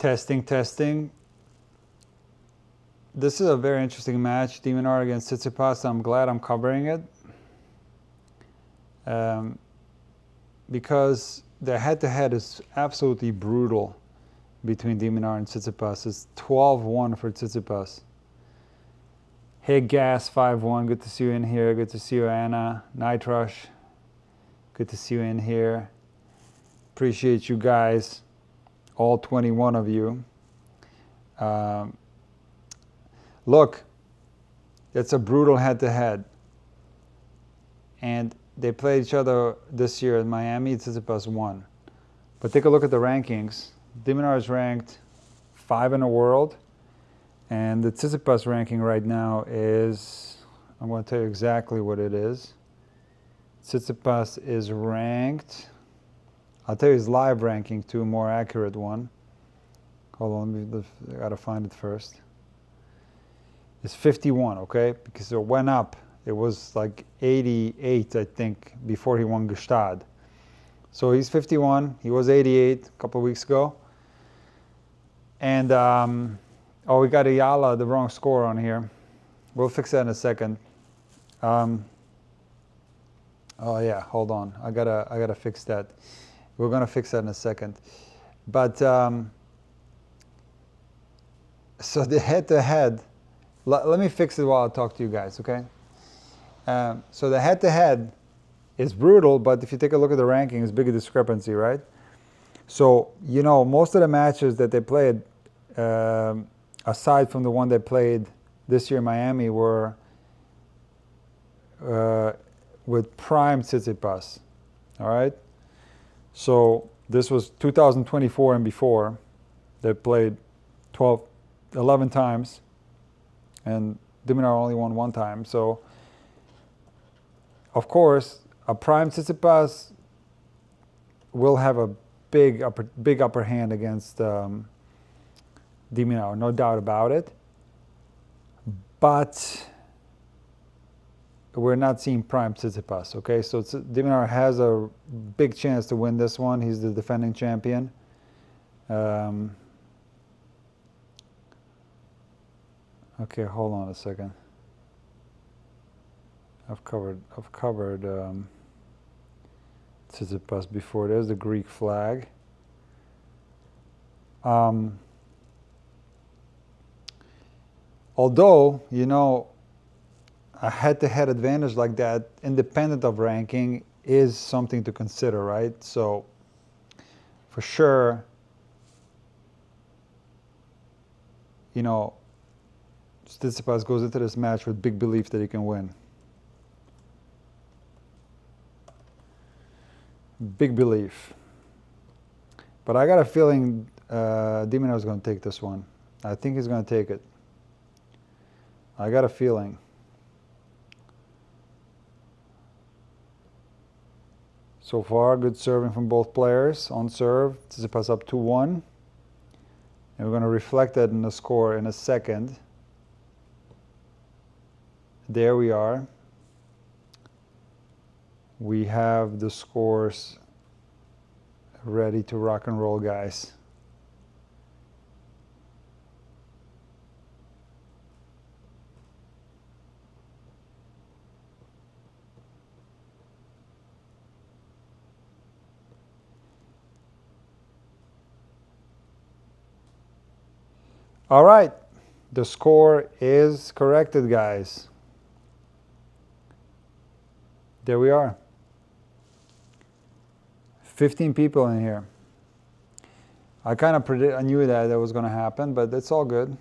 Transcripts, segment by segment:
Testing, testing. This is a very interesting match, Minaur against Tsitsipas. I'm glad I'm covering it. Because the head-to-head is absolutely brutal between Minaur and Tsitsipas. It's 12-1 for Tsitsipas. Hey Gas 5-1, good to see you in here. Good to see you, Anna. Night Rush, good to see you in here. Appreciate you guys, all 21 of you. Look, it's a brutal head-to-head. And they played each other this year in Miami. Tsitsipas won. But take a look at the rankings. Minaur is ranked 5 in the world. And the Tsitsipas ranking right now is, I'm going to tell you exactly what it is. Tsitsipas is ranked, I'll tell you his live ranking too, more accurate one. Hold on, I got to find it first. It's 51, okay? Because it went up. It was like 88, I think, before he won Gstaad. So he's 51. He was 88 a couple of weeks ago. And, oh, we got Ayala, the wrong score on here. We'll fix that in a second. Oh yeah, hold on. I gotta fix that. We're gonna fix that in a second. But so the head-to-head. Let me fix it while I talk to you guys, okay? So the head-to-head is brutal, but if you take a look at the rankings, big discrepancy, right? So you know most of the matches that they played. Aside from the one they played this year in Miami, were with prime Tsitsipas, all right? So this was 2024 and before. They played 11 times, and Minaur only won 1 time. So, of course, a prime Tsitsipas will have a big upper hand against Minaur, no doubt about it. But we're not seeing prime Tsitsipas, okay? So Minaur has a big chance to win this one. He's the defending champion. Okay, hold on a second. I've covered Tsitsipas before. There's the Greek flag. Although, you know, a head-to-head advantage like that, independent of ranking, is something to consider, right? So, for sure, you know, Tsitsipas goes into this match with big belief that he can win. Big belief. But I got a feeling Minaur is going to take this one. I think he's going to take it. I got a feeling. So far, good serving from both players. On serve, Tsitsipas up 2-1. And we're going to reflect that in the score in a second. There we are. We have the scores ready to rock and roll, guys. All right, the score is corrected, guys. There we are. 15 people in here. I kind of knew that was going to happen, but it's all good.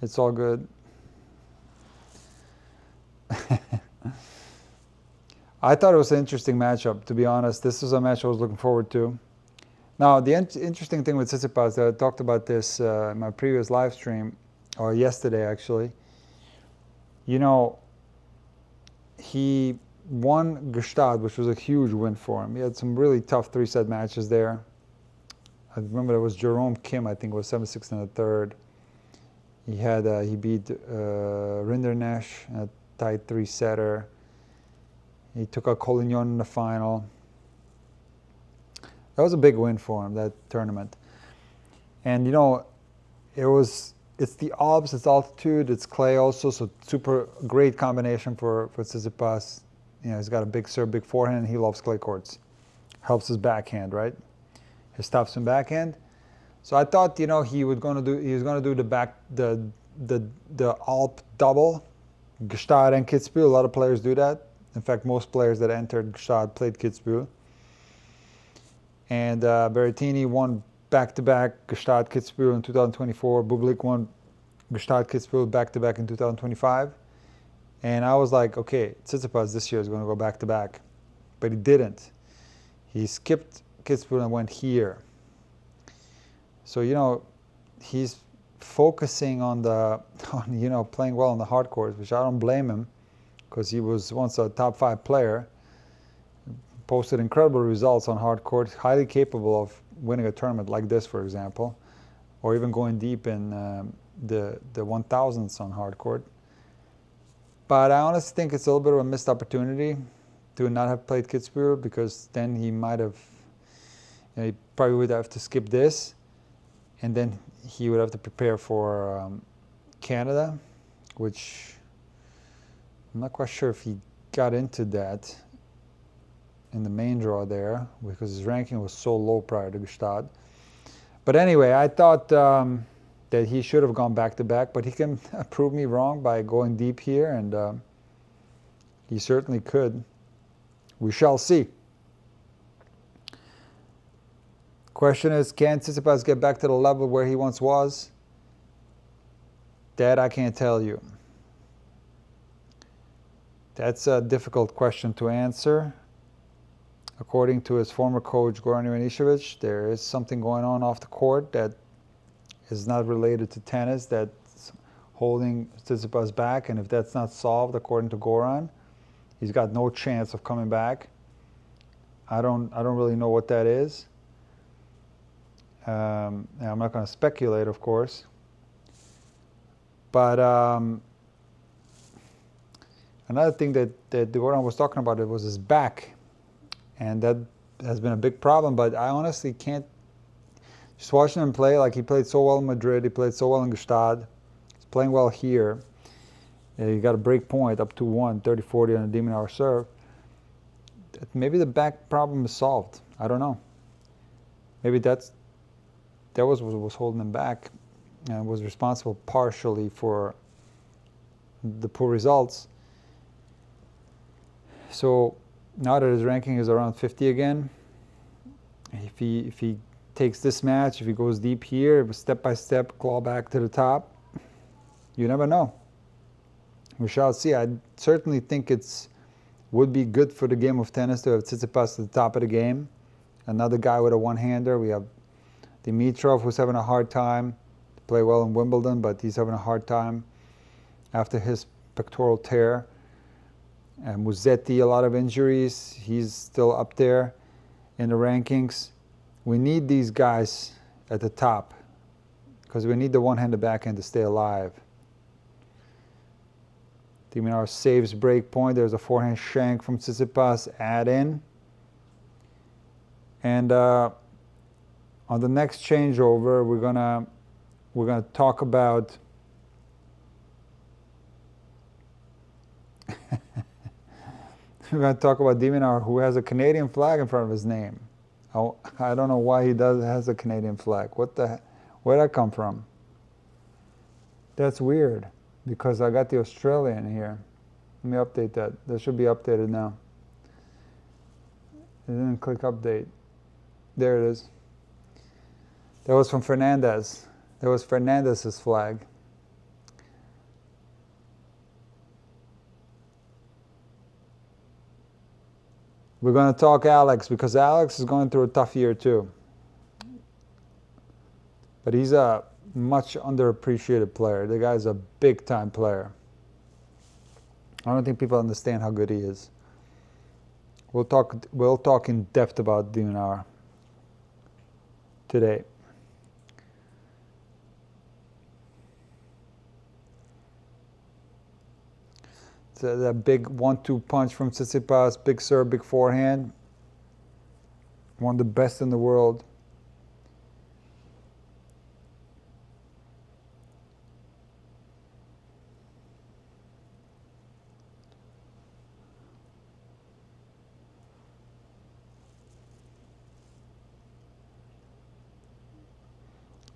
It's all good. I thought it was an interesting matchup, to be honest. This was a match I was looking forward to. Now, the interesting thing with Tsitsipas, I talked about this in my previous live stream, or yesterday actually. You know, he won Gstaad, which was a huge win for him. He had some really tough 3-set matches there. I remember there was Jerome Kim, I think it was 7-6 in the third. He beat Rinderknecht, a tight 3-setter. He took out Collignon in the final. That was a big win for him, that tournament. And it's the Alps, it's altitude, it's clay also, so super great combination for Tsitsipas. He's got a big serve, big forehand, and he loves clay courts. Helps his backhand, right? His topspin backhand. So I thought, he was going to do the Alp double, Gstaad and Kitzbühel. A lot of players do that. In fact, most players that entered Gstaad played Kitzbühel. And Berrettini won back-to-back Gstaad Kitzbühel in 2024. Bublik won Gstaad Kitzbühel back-to-back in 2025. And I was like, okay, Tsitsipas this year is going to go back-to-back. But he didn't. He skipped Kitzbühel and went here. So, he's focusing on playing well on the hard courts, which I don't blame him, because he was once a top 5 player, posted incredible results on hard courts, highly capable of winning a tournament like this, for example, or even going deep in the 1000s on hard court. But I honestly think it's a little bit of a missed opportunity to not have played Kitzbühel, because then he might have, he probably would have to skip this, and then he would have to prepare for Canada, which I'm not quite sure if he got into that in the main draw there, because his ranking was so low prior to Gstaad. But anyway, I thought that he should have gone back-to-back, but he can prove me wrong by going deep here, and he certainly could. We shall see. Question is, can Tsitsipas get back to the level where he once was? That I can't tell you. That's a difficult question to answer. According to his former coach, Goran Ivanišević, there is something going on off the court that is not related to tennis, that's holding Tsitsipas back, and if that's not solved, according to Goran, he's got no chance of coming back. I don't really know what that is. I'm not going to speculate, of course. But another thing that Goran was talking about, it was his back. And that has been a big problem, but I honestly can't. Just watching him play, like he played so well in Madrid, he played so well in Gstaad, he's playing well here. He got a break point up to 30-40 on a Minaur serve. Maybe the back problem is solved. I don't know. Maybe that was what was holding him back and was responsible partially for the poor results. So now that his ranking is around 50 again, if he takes this match, if he goes deep here, step by step, claw back to the top, you never know. We shall see. I certainly think would be good for the game of tennis to have Tsitsipas at the top of the game. Another guy with a one-hander. We have Dimitrov, who's having a hard time to play well in Wimbledon, but he's having a hard time after his pectoral tear. And Musetti, a lot of injuries. He's still up there in the rankings. We need these guys at the top because we need the one-handed backhand to stay alive. Minaur saves break point. There's a forehand shank from Tsitsipas. Add in. And on the next changeover, we're gonna talk about we're gonna talk about Minaur, who has a Canadian flag in front of his name. I don't know why he has a Canadian flag. Where'd that come from? That's weird, because I got the Australian here. Let me update that. That should be updated now. I didn't click update. There it is. That was from Fernandez. That was Fernandez's flag. We're going to talk Alex, because Alex is going through a tough year too. But he's a much underappreciated player. The guy's a big-time player. I don't think people understand how good he is. We'll talk in depth about Minaur today. So that big 1-2 punch from Tsitsipas, big serve, big forehand. One of the best in the world.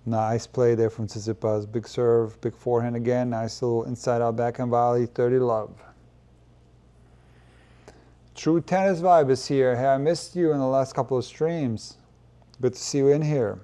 Nice play there from Tsitsipas. Big serve, big forehand again. Nice little inside-out backhand volley. 30 love. True Tennis Vibe is here. Hey, I missed you in the last couple of streams. Good to see you in here.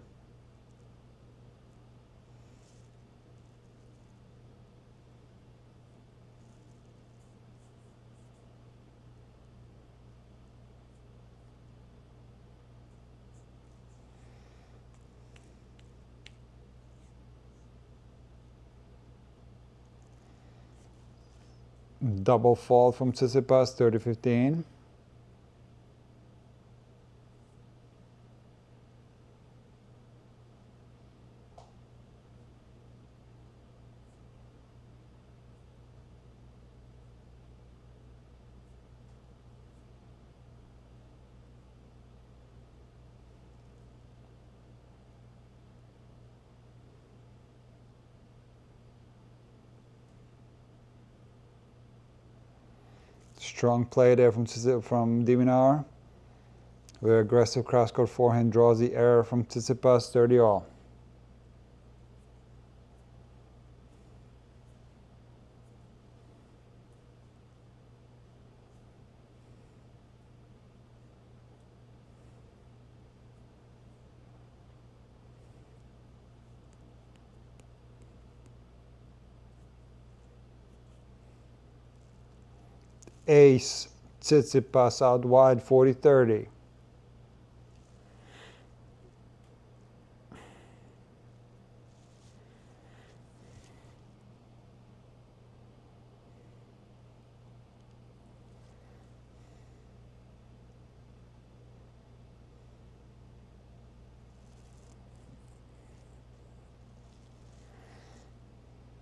Double fault from Tsitsipas, 30-15. Strong play there from Minaur. Very aggressive cross-court forehand draws the error from Tsitsipas, 30 all. Ace, Tsitsipas out wide, 40-30.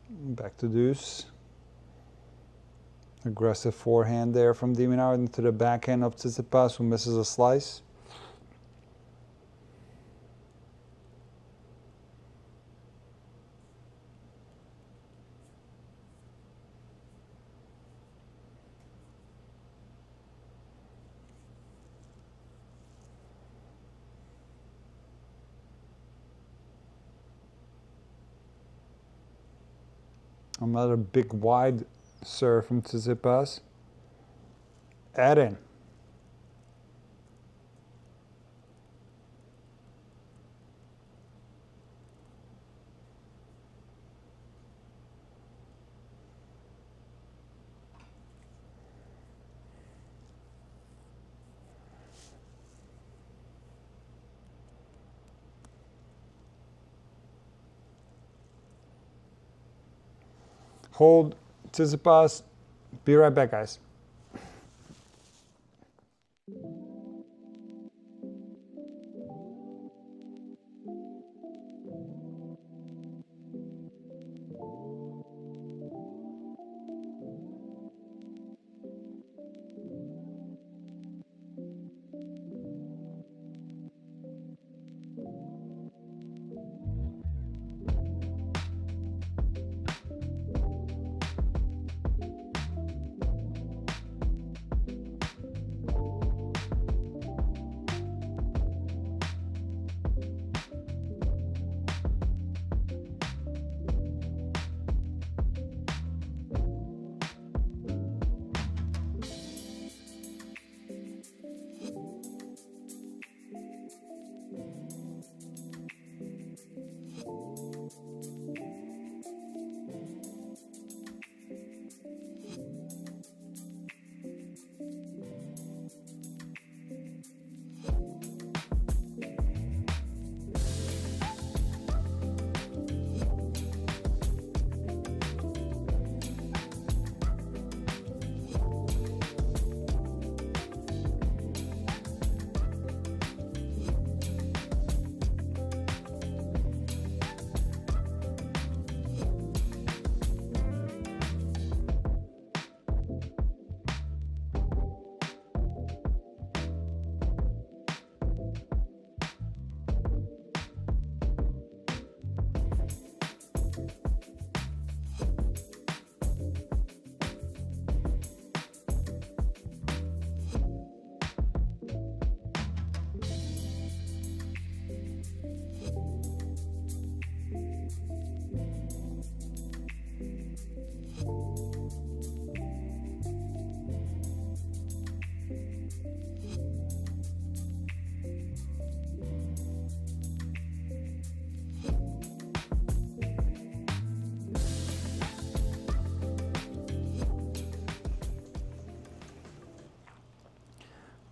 Back to deuce. Aggressive forehand there from Minaur into the backhand of Tsitsipas, who misses a slice. Another big wide serve from Tsitsipas. Add in. Hold Tsitsipas. Be right back, guys.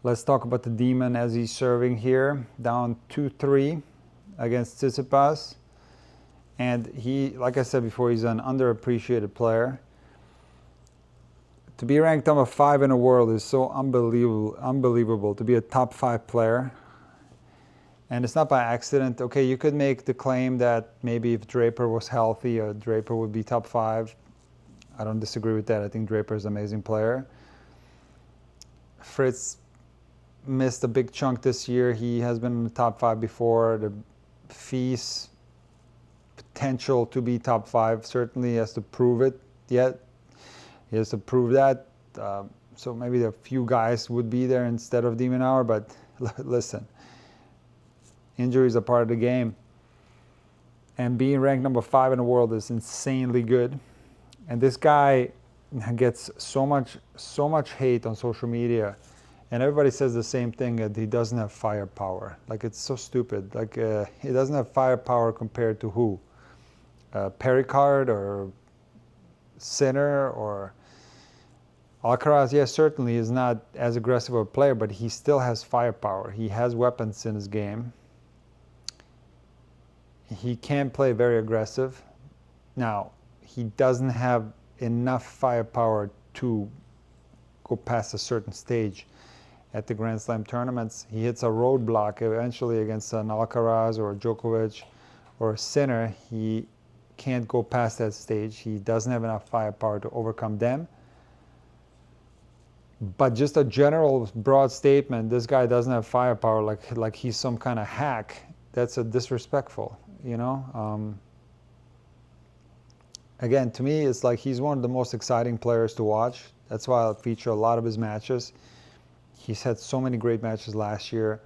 Let's talk about the Demon as he's serving here, down 2-3 against Tsitsipas. And he, like I said before, he's an underappreciated player. To be ranked number 5 in the world is so unbelievable to be a top 5 player. And it's not by accident. Okay, you could make the claim that maybe if Draper was healthy, Draper would be top 5. I don't disagree with that. I think Draper is an amazing player. Fritz missed a big chunk this year. He has been in the top 5 before. The fees potential to be top 5, certainly has to prove it yet. He has to prove that. So maybe a few guys would be there instead of de Minaur, but listen, injuries are part of the game. And being ranked number 5 in the world is insanely good. And this guy gets so much hate on social media. And everybody says the same thing, that he doesn't have firepower. Like, it's so stupid. Like, he doesn't have firepower compared to who? Pericard or Sinner or Alcaraz? Yes, certainly is not as aggressive of a player, but he still has firepower. He has weapons in his game. He can play very aggressive. Now, he doesn't have enough firepower to go past a certain stage at the Grand Slam tournaments. He hits a roadblock eventually against an Alcaraz or a Djokovic or a Sinner. He can't go past that stage. He doesn't have enough firepower to overcome them. But just a general broad statement, this guy doesn't have firepower, like he's some kind of hack, that's a disrespectful, you know? Again, to me, it's like he's one of the most exciting players to watch. That's why I'll feature a lot of his matches. He's had so many great matches last year.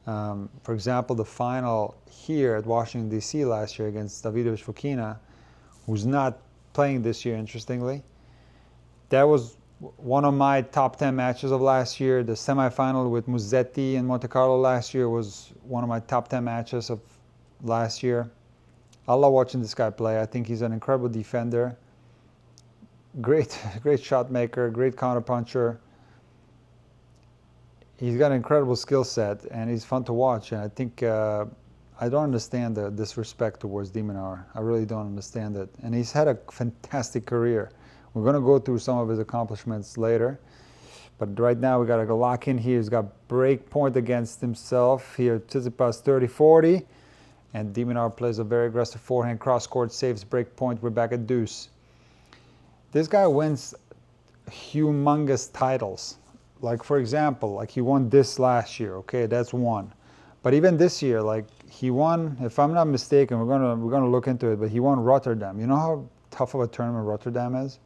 For example, the final here at Washington, D.C. last year against Davidovich Fokina, who's not playing this year, interestingly. That was one of my top 10 matches of last year. The semifinal with Musetti in Monte Carlo last year was one of my top 10 matches of last year. I love watching this guy play. I think he's an incredible defender. Great shot maker, great counterpuncher. He's got an incredible skill set, and he's fun to watch. And I think I don't understand the disrespect towards de Minaur. I really don't understand it. And he's had a fantastic career. We're going to go through some of his accomplishments later. But right now, we got to lock in here. He's got break point against himself here. Tsitsipas 30-40. And de Minaur plays a very aggressive forehand, cross-court, saves break point. We're back at deuce. This guy wins humongous titles. Like, for example, like he won this last year. Okay, that's one. But even this year, like he won, if I'm not mistaken, we're gonna look into it, but he won Rotterdam. You know how tough of a tournament Rotterdam is?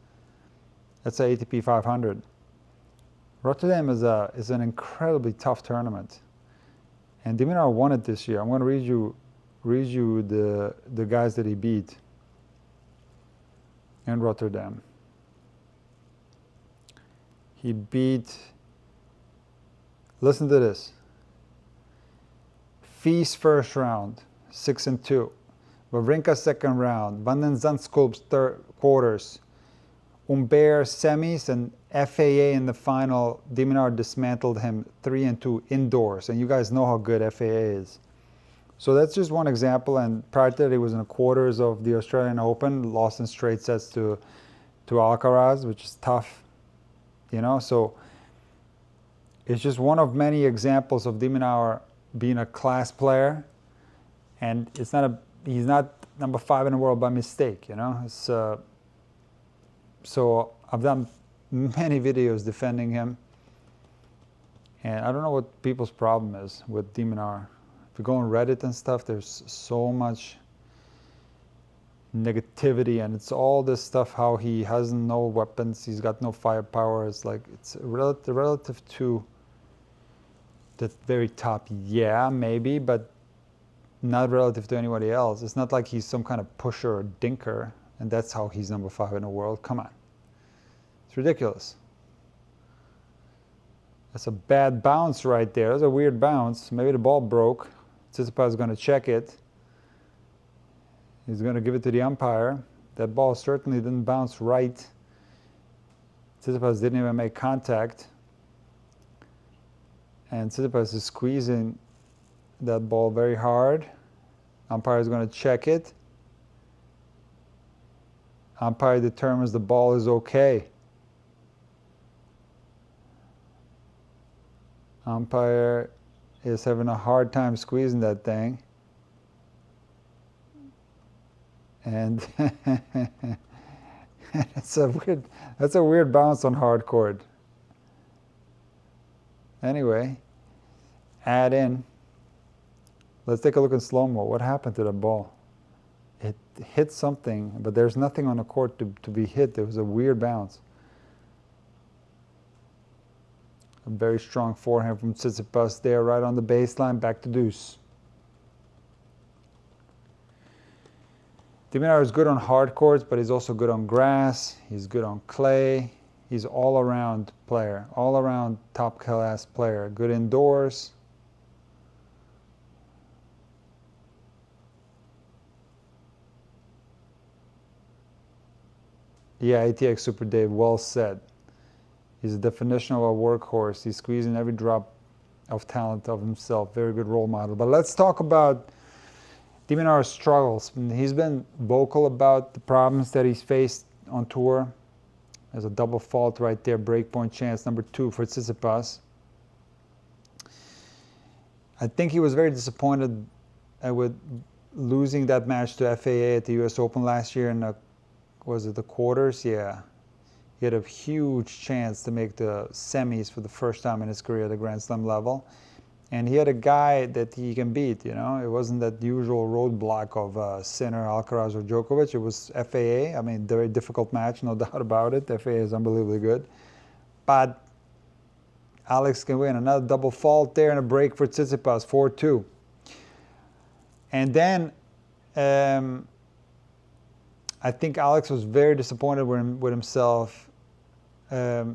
That's a ATP 500. Rotterdam is an incredibly tough tournament. And de Minaur won it this year. I'm going to read you the guys that he beat in Rotterdam. He beat, listen to this. Fees first round, 6-2. Wawrinka second round. Van den Zandschulp's third quarters. Humbert semis and FAA in the final. De Minaur dismantled him 3-2 indoors. And you guys know how good FAA is. So that's just one example. And prior to that, he was in the quarters of the Australian Open. Lost in straight sets to Alcaraz, which is tough. You know, so it's just one of many examples of de Minaur being a class player, and he's not number 5 in the world by mistake. You know, it's, so I've done many videos defending him, and I don't know what people's problem is with de Minaur. If you go on Reddit and stuff, there's so much negativity, and it's all this stuff how he has no weapons, he's got no firepower. It's like, it's relative to the very top, yeah, maybe, but not relative to anybody else. It's not like he's some kind of pusher or dinker, and that's how he's number 5 in the world. Come on, it's ridiculous. That's a bad bounce right there. That's a weird bounce. Maybe the ball broke. Tsitsipas is going to check it. He's going to give it to the umpire. That ball certainly didn't bounce right. Tsitsipas didn't even make contact. And Tsitsipas is squeezing that ball very hard. Umpire is going to check it. Umpire determines the ball is okay. Umpire is having a hard time squeezing that thing. And that's a weird bounce on hard court. Anyway, add in. Let's take a look in slow-mo. What happened to the ball? It hit something, but there's nothing on the court to be hit. There was a weird bounce. A very strong forehand from Tsitsipas there, right on the baseline, back to deuce. Minaur is good on hard courts, but he's also good on grass. He's good on clay. He's all-around player, all-around top-class player. Good indoors. Yeah, ATX Super Dave, well said. He's a definition of a workhorse. He's squeezing every drop of talent of himself. Very good role model. But let's talk about Minaur's struggles. He's been vocal about the problems that he's faced on tour. There's a double fault right there, breakpoint chance number 2 for Tsitsipas. I think he was very disappointed with losing that match to FAA at the US Open last year in was it the quarters? Yeah. He had a huge chance to make the semis for the first time in his career at the Grand Slam level. And he had a guy that he can beat, you know. It wasn't that usual roadblock of Sinner, Alcaraz, or Djokovic. It was FAA. I mean, very difficult match, no doubt about it. FAA is unbelievably good. But Alex can win. Another double fault there and a break for Tsitsipas, 4-2. And then I think Alex was very disappointed with himself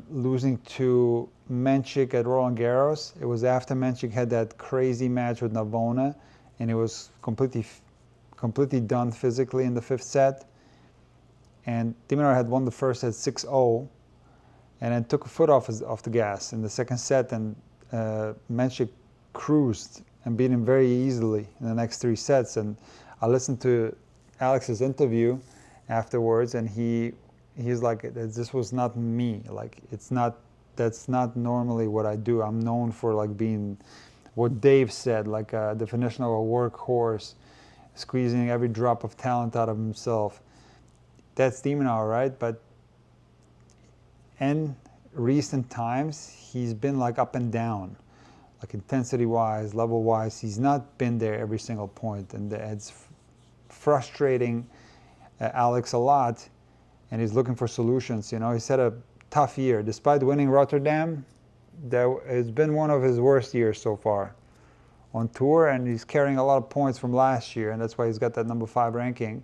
losing to Menchik at Roland Garros. It was after Menchik had that crazy match with Navona, and it was completely done physically in the 5th set. And Minaur had won the first set 6-0, and then took a foot off the gas in the 2nd set, and Menchik cruised and beat him very easily in the next 3 sets. And I listened to Alex's interview afterwards, and he's like, this was not me. Like, that's not normally what I do. I'm known for like being what Dave said, like a definition of a workhorse, squeezing every drop of talent out of himself. That's Minaur, right? But in recent times, he's been like up and down, like intensity-wise, level-wise. He's not been there every single point, and it's frustrating Alex a lot, and he's looking for solutions. You know, he's had a tough year. Despite winning Rotterdam, it's been one of his worst years so far on tour, and he's carrying a lot of points from last year, and that's why he's got that number 5 ranking.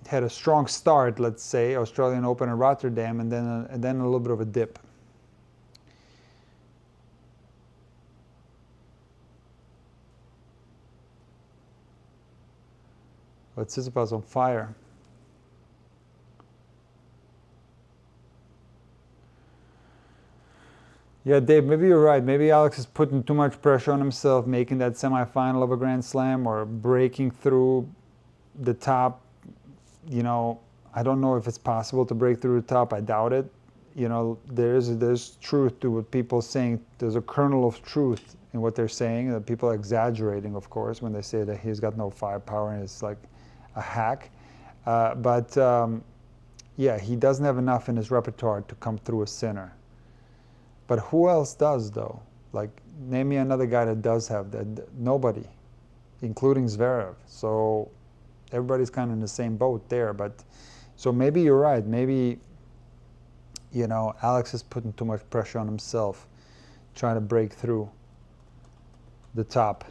Had a strong start, let's say, Australian Open and Rotterdam, and then a little bit of a dip. But Tsitsipas on fire. Yeah, Dave, maybe you're right. Maybe Alex is putting too much pressure on himself, making that semifinal of a Grand Slam or breaking through the top. You know, I don't know if it's possible to break through the top. I doubt it. You know, there's truth to what people are saying. There's a kernel of truth in what they're saying. That people are exaggerating, of course, when they say that he's got no firepower and it's like a hack. Yeah, he doesn't have enough in his repertoire to come through a Sinner. But who else does, though? Like, name me another guy that does have that. Nobody, including Zverev. So everybody's kind of in the same boat there. But so maybe you're right. Maybe, you know, Alex is putting too much pressure on himself, trying to break through the top.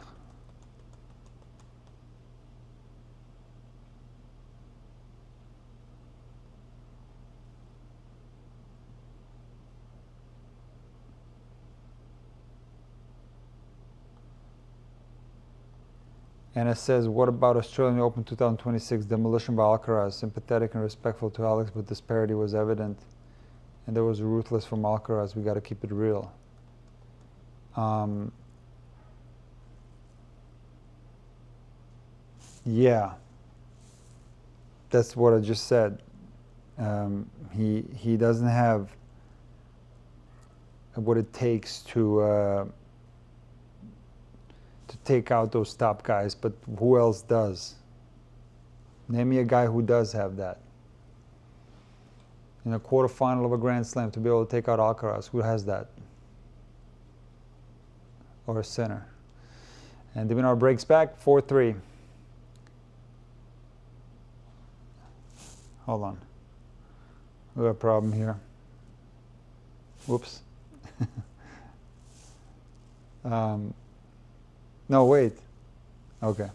And it says, what about Australian Open 2026 demolition by Alcaraz? Sympathetic and respectful to Alex, but disparity was evident and that was ruthless from Alcaraz. We got to keep it real. Yeah, that's what I just said. He doesn't have what it takes to take out those top guys, but who else does? Name me a guy who does have that. In a quarterfinal of a Grand Slam to be able to take out Alcaraz, who has that? Or a center. And de Minaur breaks back, 4-3. Hold on. We have a problem here. Whoops. No, wait. Okay.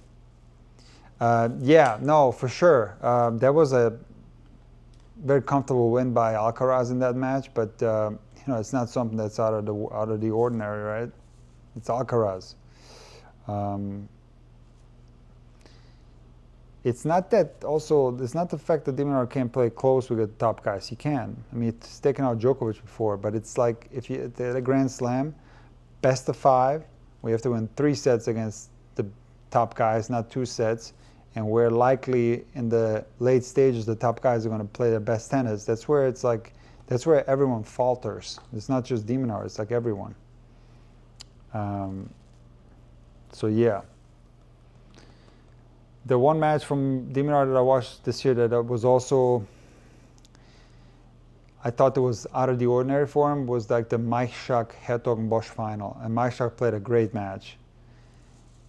Yeah, no, for sure. That was a very comfortable win by Alcaraz in that match, but you know, it's not something that's out of the ordinary, right? It's Alcaraz. It's not that also. It's not the fact that de Minaur can't play close with the top guys. He can. I mean, he's taken out Djokovic before, but it's like if you at a Grand Slam, best of 5, we have to win 3 sets against the top guys, not 2 sets. And where likely in the late stages the top guys are going to play their best tennis. That's where it's like, that's where everyone falters. It's not just de Minaur, it's like everyone. So yeah. The one match from de Minaur that I watched this year that was also, I thought it was out of the ordinary for him, was like the Mike Schuck Hertog-Bosch final. And Mike Schuck played a great match.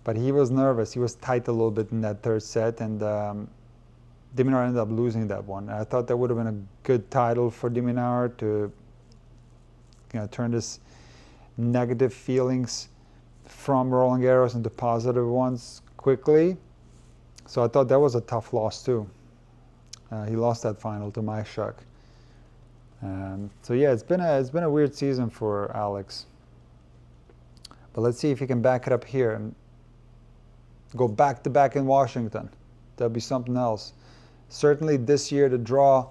But he was nervous. He was tight a little bit in that 3rd set, and de Minaur ended up losing that one. I thought that would have been a good title for de Minaur to, you know, turn this negative feelings from Roland Garros into positive ones quickly. So I thought that was a tough loss too. He lost that final to Mike Schuck. So yeah, it's been a weird season for Alex. But let's see if he can back it up here and go back to back in Washington. That'll be something else. Certainly this year the draw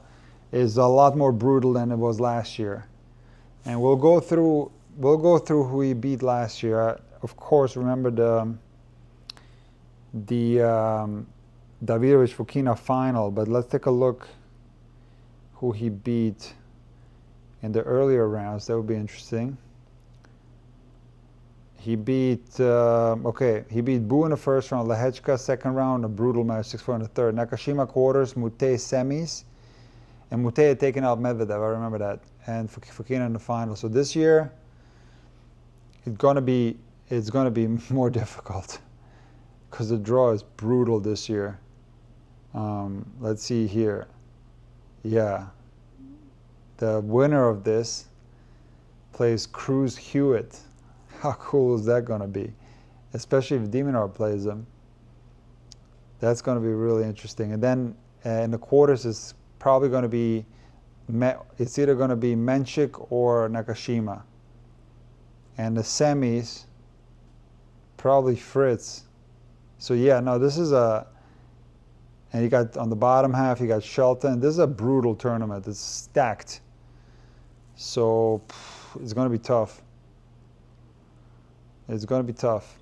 is a lot more brutal than it was last year. And we'll go through who he beat last year. Of course, remember the Davidovich-Fokina final, but let's take a look who he beat in the earlier rounds. That would be interesting. He beat, he beat Bu in the 1st round, Lehechka 2nd round, a brutal match, 6-4 in the 3rd. Nakashima quarters, Mute semis, and Mute had taken out Medvedev, I remember that, and Fokina in the final. So this year, it's gonna be more difficult because the draw is brutal this year. Let's see here. Yeah, the winner of this plays Cruz Hewitt. How cool is that going to be? Especially if de Minaur plays him. That's going to be really interesting. And then in the quarters, it's probably going to be, it's either going to be Menchik or Nakashima. And the semis, probably Fritz. So yeah, no, this is a, and you got on the bottom half, you got Shelton. This is a brutal tournament. It's stacked. So it's going to be tough. It's going to be tough.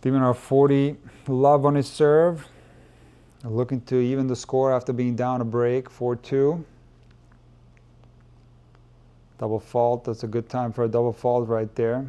de Minaur 40, love on his serve. Looking to even the score after being down a break, 4-2. Double fault, that's a good time for a double fault right there.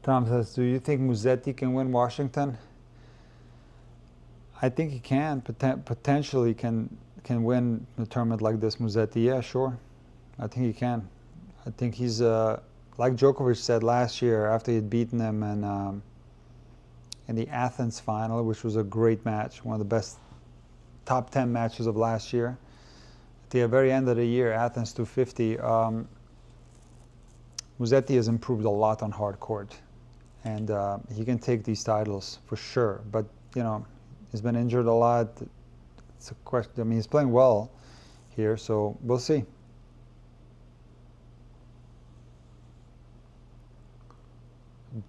Tom says, do you think Musetti can win Washington? I think he can, potentially can win a tournament like this, Musetti. Yeah, sure. I think he can. I think he's, like Djokovic said last year after he'd beaten him in the Athens final, which was a great match, one of the best top 10 matches of last year. At the very end of the year, Athens 250, Musetti has improved a lot on hard court. And he can take these titles for sure. But, you know, he's been injured a lot. It's a question. I mean, he's playing well here, so we'll see.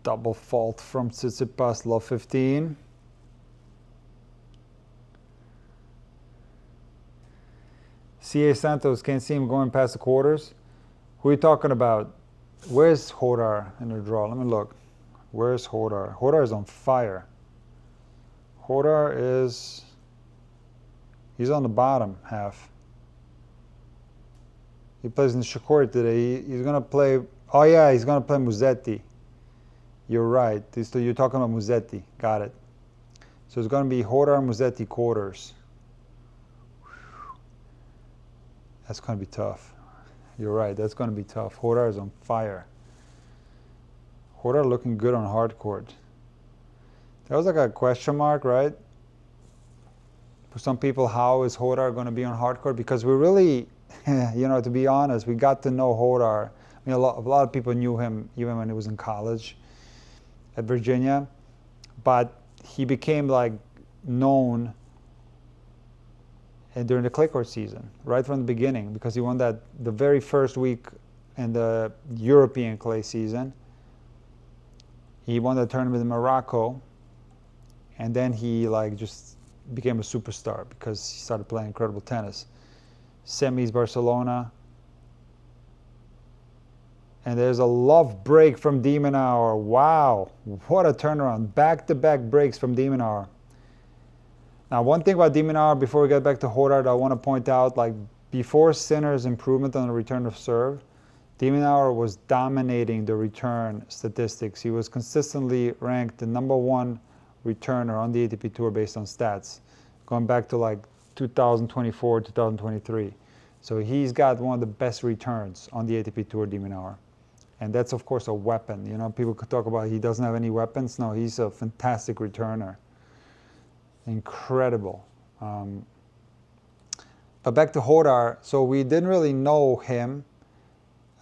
Double fault from Tsitsipas, love 15. C.A. Santos, can't see him going past the quarters. Who are you talking about? Where's Hodar in the draw? Let me look. Where's Hodar? Hodar is on fire. Hodar is... he's on the bottom half. He plays in the Shakori today. He's going to play... oh, yeah, he's going to play Musetti. You're right. So you're talking about Musetti. Got it. So it's going to be Hodar Musetti quarters. That's going to be tough. You're right. That's going to be tough. Hodar is on fire. Hodar looking good on hard court. That was like a question mark, right? For some people, how is Hodar going to be on hard court? Because we really, you know, to be honest, we got to know Hodar. I mean, a lot of people knew him even when he was in college at Virginia. But he became like known during the clay court season, right from the beginning, because he won that the very first week in the European clay season. He won the tournament in Morocco, and then he like just became a superstar because he started playing incredible tennis. Semis Barcelona, and there's a love break from Minaur. Wow, what a turnaround! Back-to-back breaks from Minaur. Now, one thing about Minaur, before we get back to Hodar, I want to point out, like before Sinner's improvement on the return of serve, Minaur was dominating the return statistics. He was consistently ranked the #1 returner on the ATP Tour based on stats, going back to like 2024, 2023. So he's got one of the best returns on the ATP Tour, Minaur. And that's, of course, a weapon. You know, people could talk about he doesn't have any weapons. No, he's a fantastic returner. Incredible. But back to Hodar. So we didn't really know him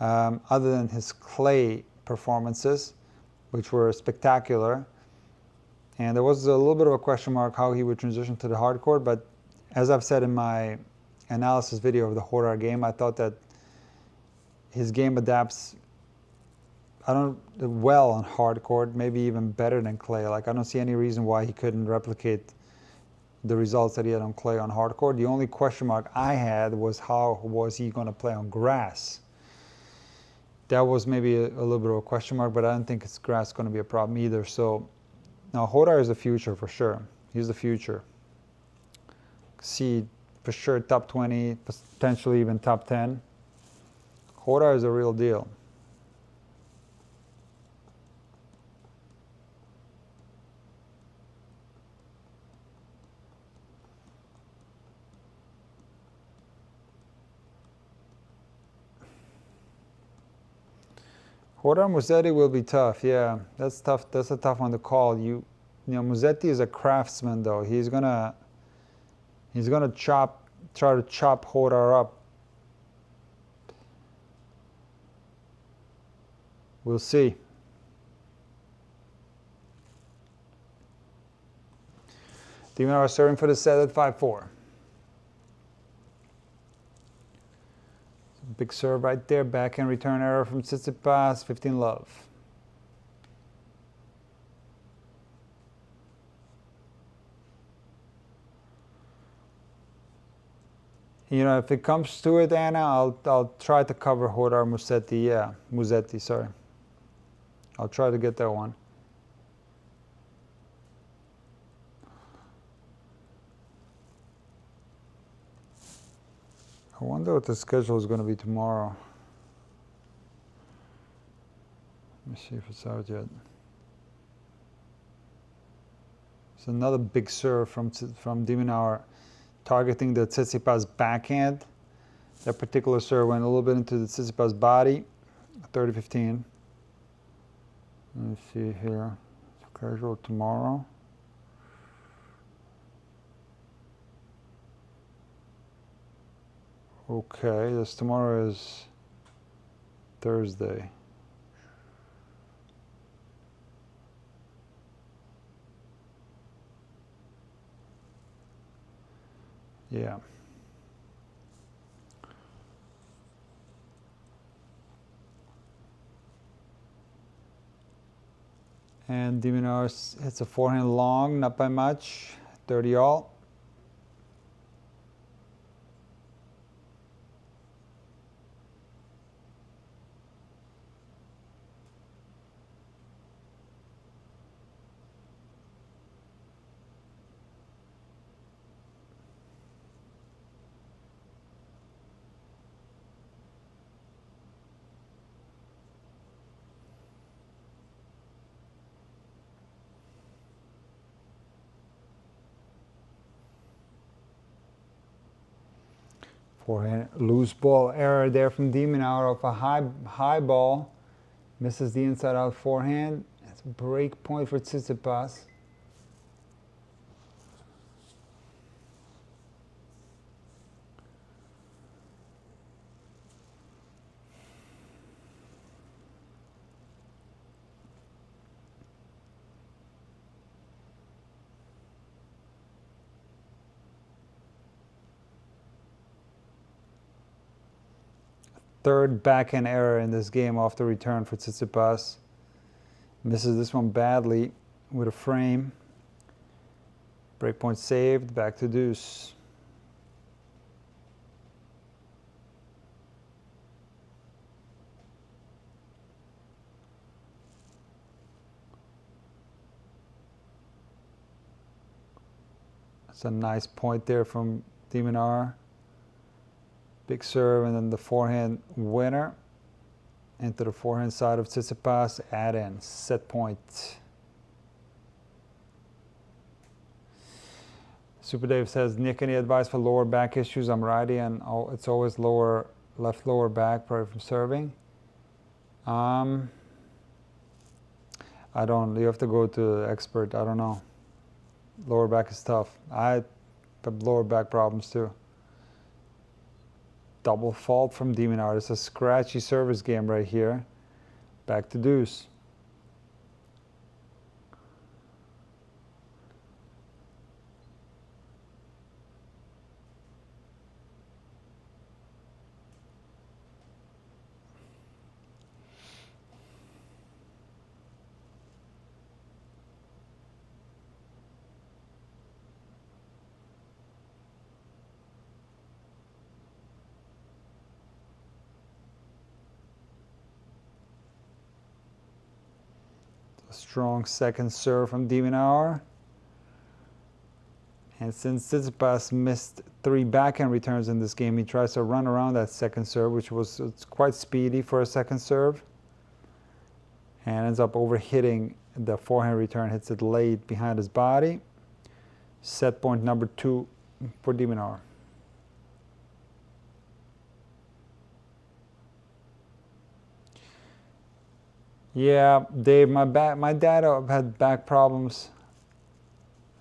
other than his clay performances, which were spectacular. And there was a little bit of a question mark how he would transition to the hard court. But as I've said in my analysis video of the Hodar game, I thought that his game adapts well on hard court, maybe even better than clay. Like, I don't see any reason why he couldn't replicate the results that he had on clay on hard court. The only question mark I had was how was he going to play on grass. That was maybe a little bit of a question mark, but I don't think it's grass going to be a problem either. So now Hodar is the future for sure. He's the future. See for sure top 20, potentially even top 10. Hodar is a real deal. Hodar Musetti will be tough. Yeah, that's tough. That's a tough one to call. You know, Musetti is a craftsman, though. He's gonna try to chop Hodar up. We'll see. Minaur serving for the set at 5-4. Big serve right there, backhand return error from Tsitsipas, 15 love. You know, if it comes to it, Anna, I'll try to cover Hodar Musetti. Yeah, Musetti, sorry. I'll try to get that one. I wonder what the schedule is going to be tomorrow. Let me see if it's out yet. It's another big serve from Minaur, targeting the Tsitsipas backhand. That particular serve went a little bit into the Tsitsipas body, 30-15. Let me see here. Schedule tomorrow. Okay, this tomorrow is Thursday. Yeah. And Minaur hits a forehand long, not by much, 30 all. Forehand loose ball error there from Minaur off a high ball. Misses the inside out forehand. That's a break point for Tsitsipas. Third backhand error in this game off the return for Tsitsipas. Misses this one badly with a frame. Breakpoint saved, back to deuce. That's a nice point there from Minaur. Big serve and then the forehand winner into the forehand side of Tsitsipas, add in, set point. Super Dave says, Nick, any advice for lower back issues? I'm righty and it's always left lower back, probably from serving. I don't, you have to go to the expert, I don't know. Lower back is tough. I have lower back problems too. Double fault from Minaur. It's a scratchy service game right here. Back to deuce. A strong second serve from Minaur. And since Tsitsipas missed 3 backhand returns in this game, he tries to run around that second serve, which was it's quite speedy for a second serve. And ends up overhitting the forehand return, hits it late behind his body. Set point number 2 for Minaur. Yeah, Dave, my dad had back problems,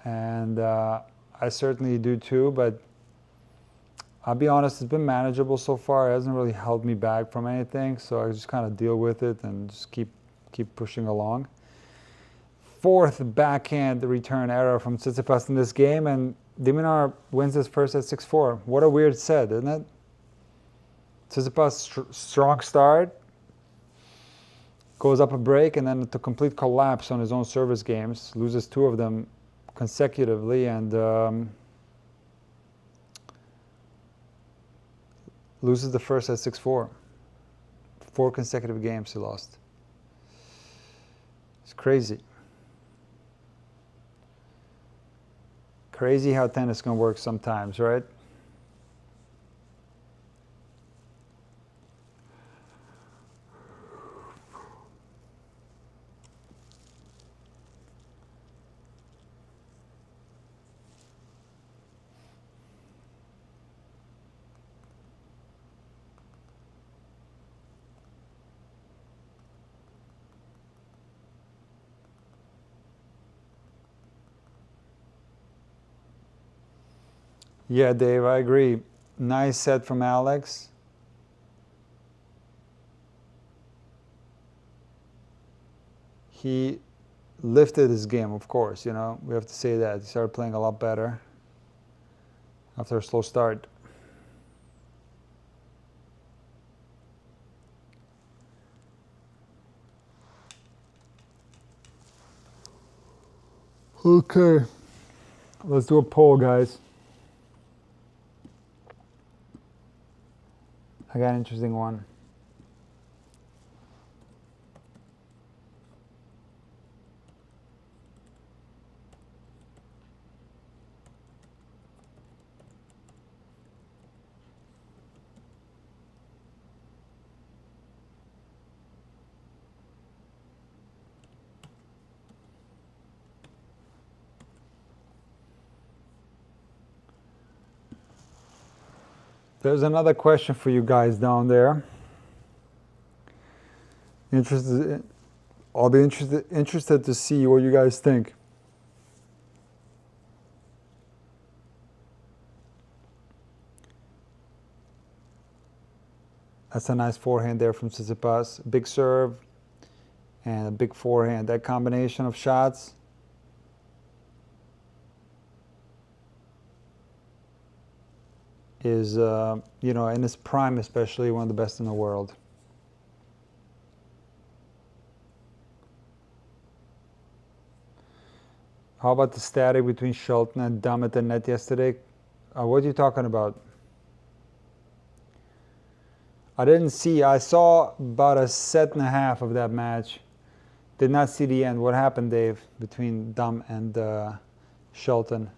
and I certainly do too, but I'll be honest, it's been manageable so far. It hasn't really held me back from anything, so I just kind of deal with it and just keep pushing along. 4th backhand return error from Tsitsipas in this game, and Minaur wins his first at 6-4. What a weird set, isn't it? Tsitsipas strong start, goes up a break, and then to complete collapse on his own service games, loses 2 of them consecutively, and loses the first at 6-4. 4 consecutive games he lost. It's crazy. Crazy how tennis can work sometimes, right? Yeah, Dave, I agree. Nice set from Alex. He lifted his game, of course, you know, we have to say that. He started playing a lot better after a slow start. Okay, let's do a poll, guys. I got an interesting one. There's another question for you guys down there. I'll be interested to see what you guys think. That's a nice forehand there from Tsitsipas. Big serve and a big forehand. That combination of shots is, you know, in his prime especially, one of the best in the world. How about the static between Shelton and Dom at the net yesterday? What are you talking about? I didn't see. I saw about a set and a half of that match. Did not see the end. What happened, Dave, between Dom and Shelton?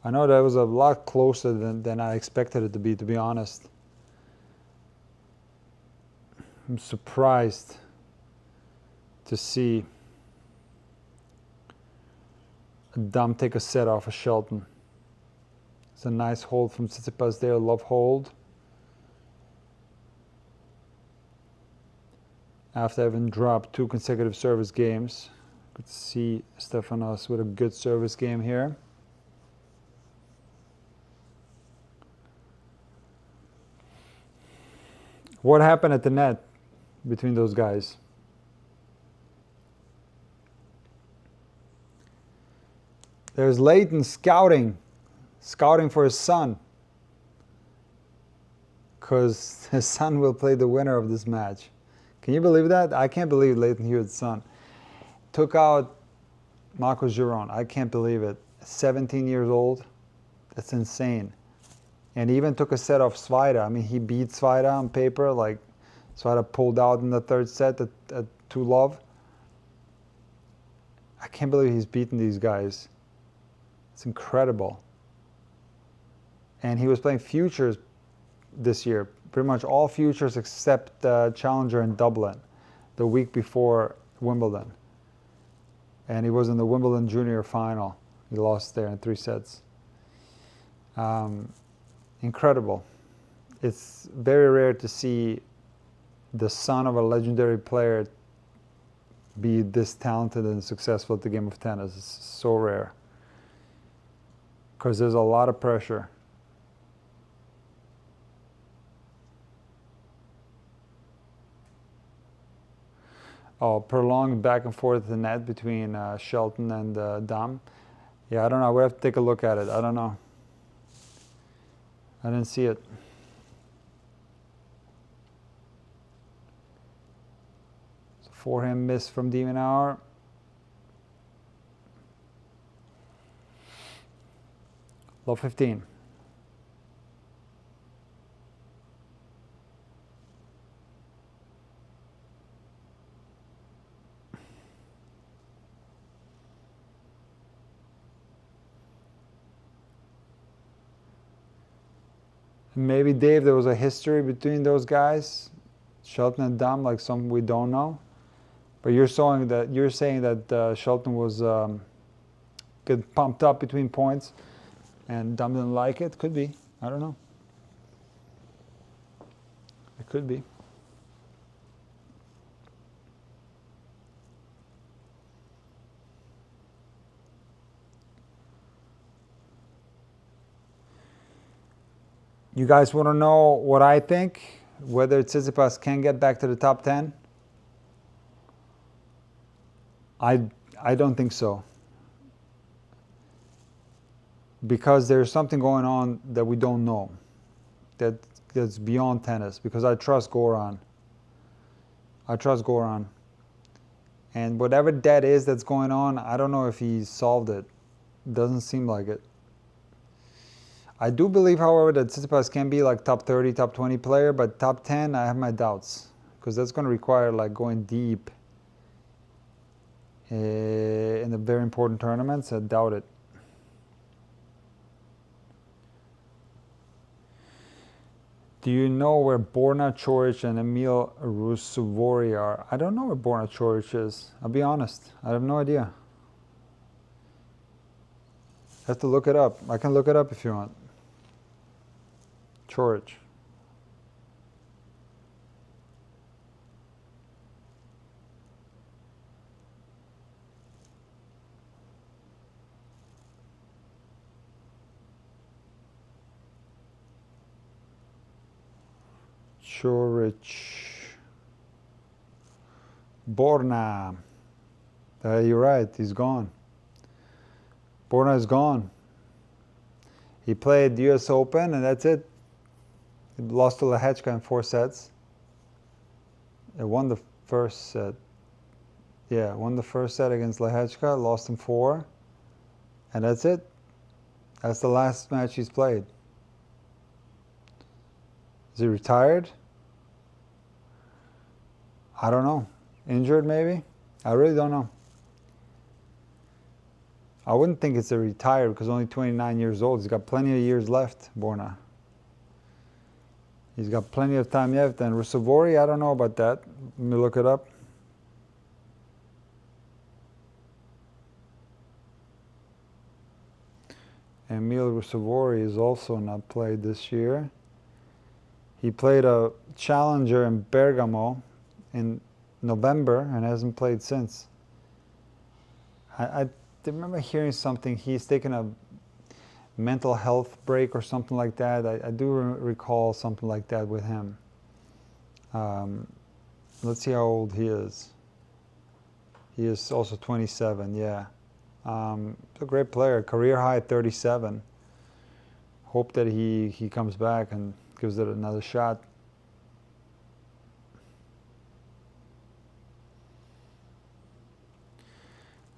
I know that was a lot closer than I expected it to be honest. I'm surprised to see Dom take a set off of Shelton. It's a nice hold from Tsitsipas there, love hold. After having dropped 2 consecutive service games. Good to see Stefanos with a good service game here. What happened at the net between those guys? There's Leighton scouting for his son, because his son will play the winner of this match. Can you believe that? I can't believe Leighton Hewitt's son took out Marcos Giron. I can't believe it. 17 years old. That's insane. And he even took a set off Svajda. I mean, he beat Svajda on paper. Like, Svajda pulled out in the third set at 2-love. I can't believe he's beaten these guys. It's incredible. And he was playing futures this year. Pretty much all futures except Challenger in Dublin the week before Wimbledon. And he was in the Wimbledon Junior final. He lost there in 3 sets. Incredible. It's very rare to see the son of a legendary player be this talented and successful at the game of tennis. It's so rare. Because there's a lot of pressure. Oh, prolonged back and forth the net between Shelton and Dom. Yeah, I don't know. We have to take a look at it. I don't know. I didn't see it. So forehand miss from Minaur. Low 15. Maybe, Dave, there was a history between those guys, Shelton and Dom, like some we don't know. But you're saying that Shelton was getting pumped up between points, and Dom didn't like it. Could be. I don't know. It could be. You guys want to know what I think? Whether Tsitsipas can get back to the top 10? I don't think so. Because there's something going on that we don't know. That's beyond tennis. Because I trust Goran. And whatever that is that's going on, I don't know if he's solved it. Doesn't seem like it. I do believe, however, that Tsitsipas can be like top 30, top 20 player, but top 10, I have my doubts. Because that's going to require like going deep in the very important tournaments. I doubt it. Do you know where Borna Coric and Emil Rusuvori are? I don't know where Borna Coric is. I'll be honest. I have no idea. I have to look it up. I can look it up if you want. Coric. Borna. You're right, he's gone. Borna is gone. He played the US Open and that's it. He lost to Lehechka in 4 sets. He won the first set. Yeah, won the first set against Lehechka, lost in 4. And that's it. That's the last match he's played. Is he retired? I don't know. Injured maybe? I really don't know. I wouldn't think it's a retired because only 29 years old. He's got plenty of years left, Borna. He's got plenty of time left. And Rusuvori, I don't know about that. Let me look it up. Emil Rusuvori is also not played this year. He played a challenger in Bergamo in November and hasn't played since. I remember hearing something. He's taken a mental health break or something like that. I do recall something like that with him. Let's see how old he is. He is also 27, yeah. He's a great player, career high 37. Hope that he comes back and gives it another shot.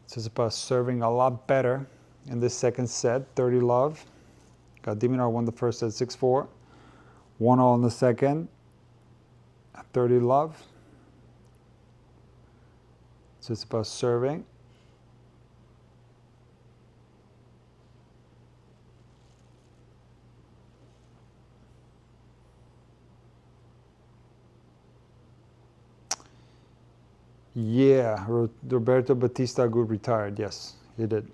Tsitsipas serving a lot better in this second set, 30 love. Minaur won the first set 6-4. 1-all in the second, 30 love. Tsitsipas serving. Yeah, Roberto Batista Agut retired. Yes, he did.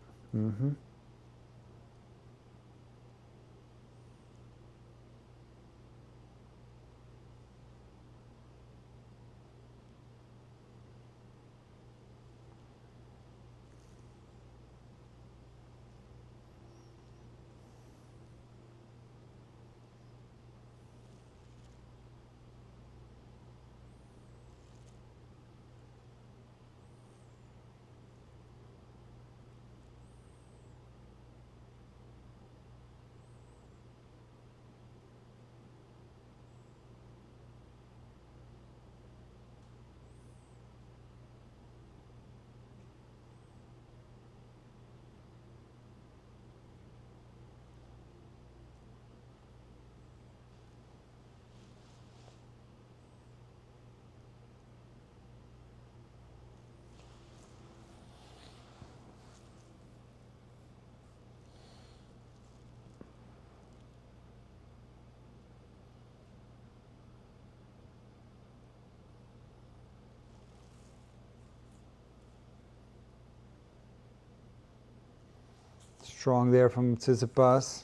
Strong there from Tsitsipas.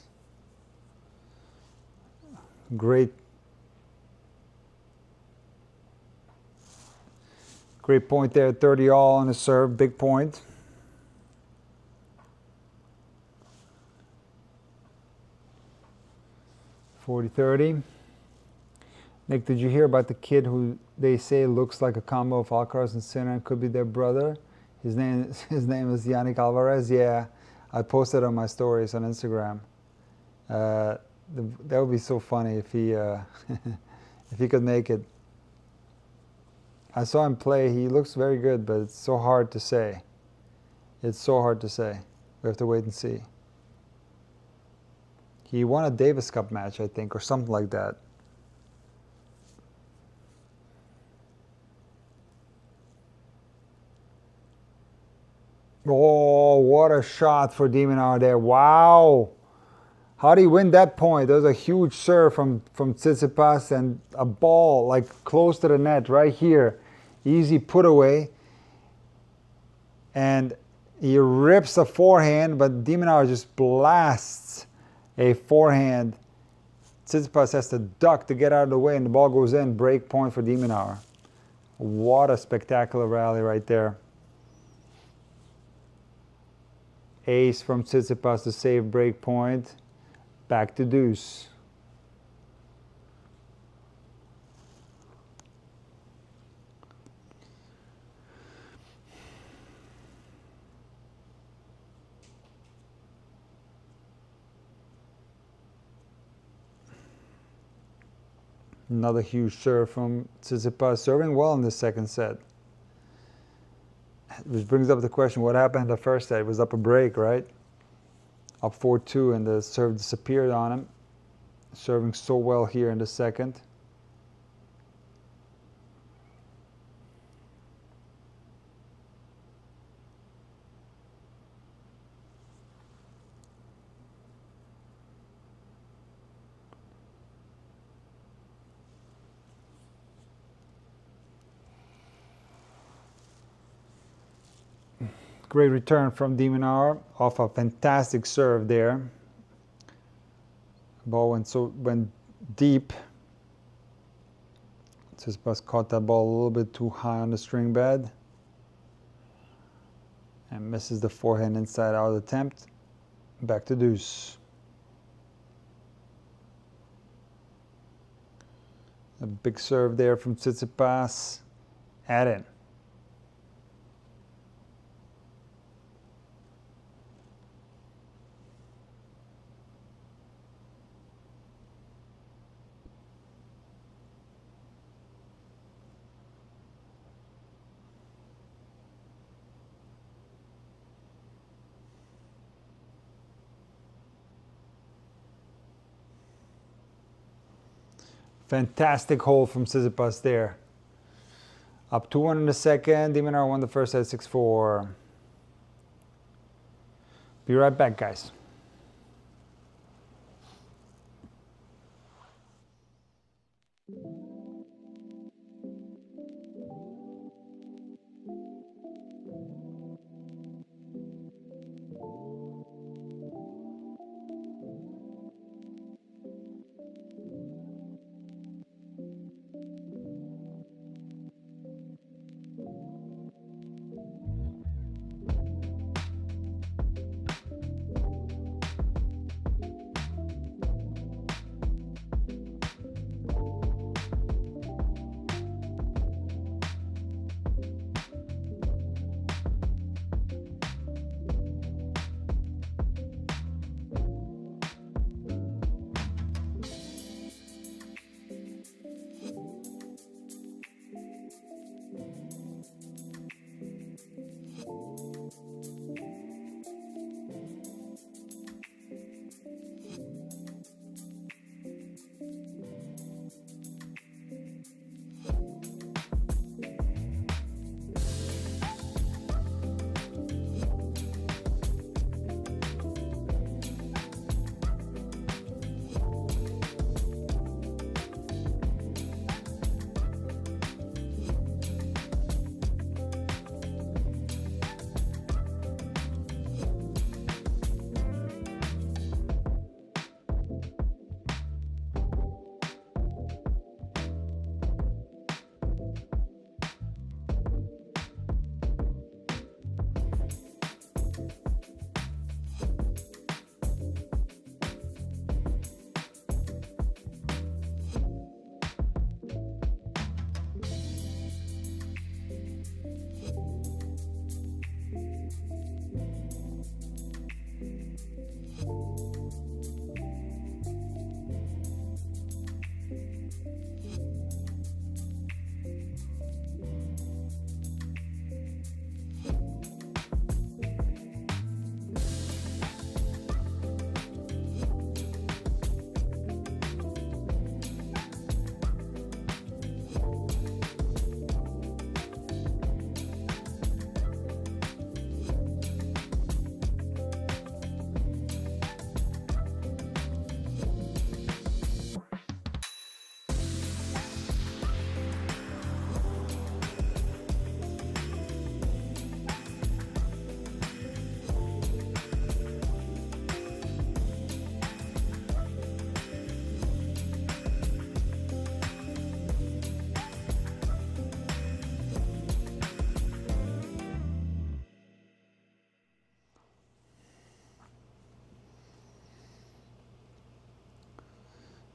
Great point there, 30 all on his serve, big point. 40-30. Nick, did you hear about the kid who they say looks like a combo of Alcaraz and Sinner and could be their brother? His name is Yannick Alvarez. Yeah, I posted on my stories on Instagram. That would be so funny if he if he could make it. I saw him play. He looks very good, but it's so hard to say. It's so hard to say. We have to wait and see. He won a Davis Cup match, I think, or something like that. Oh, what a shot for de Minaur there. Wow. How did he win that point? There was a huge serve from Tsitsipas and a ball like close to the net right here. Easy put away. And he rips a forehand, but de Minaur just blasts a forehand. Tsitsipas has to duck to get out of the way, and the ball goes in. Break point for de Minaur. What a spectacular rally right there. Ace from Tsitsipas to save break point. Back to deuce. Another huge serve from Tsitsipas, serving well in the second set. Which brings up the question, what happened in the first set? It was up a break, right? Up 4-2, and the serve disappeared on him. Serving so well here in the second. Great return from de Minaur off a fantastic serve there. Ball went deep. Tsitsipas caught that ball a little bit too high on the string bed and misses the forehand inside out attempt. Back to deuce. A big serve there from Tsitsipas. Add in. Fantastic hold from Tsitsipas there. Up 2-1 in the second. de Minaur won the first set 6-4. Be right back, guys.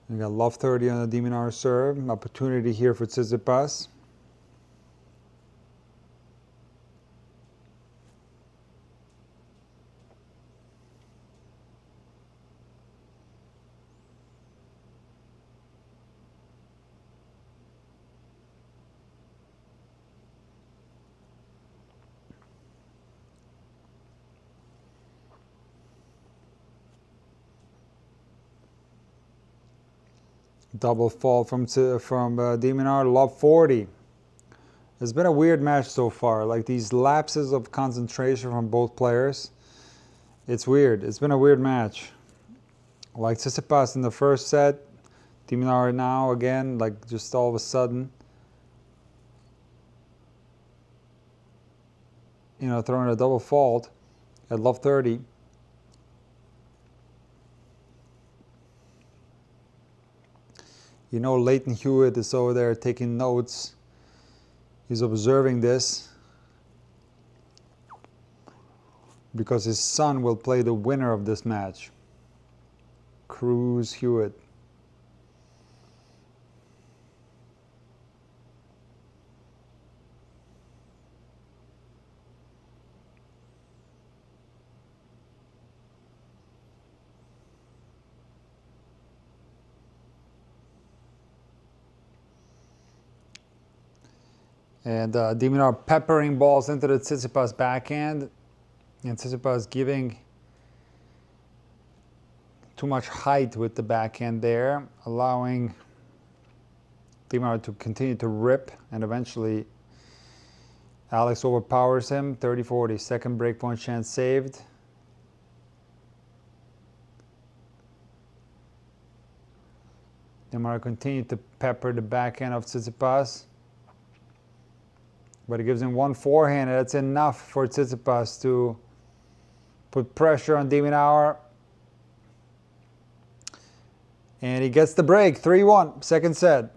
We got love 30 on the Minaur serve. Opportunity here for Tsitsipas. Double fault from Minaur, love 40. It's been a weird match so far, like these lapses of concentration from both players. It's weird. It's been a weird match. Like Tsitsipas in the first set, Minaur now again, like just all of a sudden, you know, throwing a double fault at love 30. You know, Leighton Hewitt is over there taking notes. He's observing this because his son will play the winner of this match. Cruz Hewitt. And Minaur peppering balls into the Tsitsipas backhand. And Tsitsipas giving too much height with the backhand there, allowing Minaur to continue to rip, and eventually Alex overpowers him. 30-40, second breakpoint chance saved. Minaur continued to pepper the backhand of Tsitsipas. But he gives him one forehand, and that's enough for Tsitsipas to put pressure on Minaur. And he gets the break, 3-1, second set.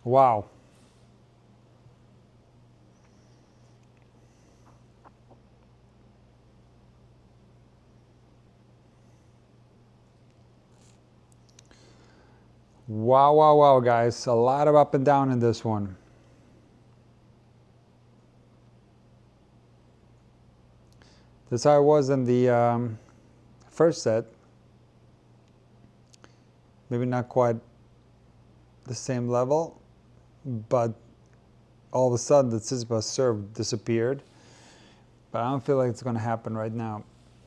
Wow. Wow, wow, wow, guys. A lot of up and down in this one. That's how it was in the first set. Maybe not quite the same level, but all of a sudden the Tsitsipas serve disappeared. But I don't feel like it's going to happen right now.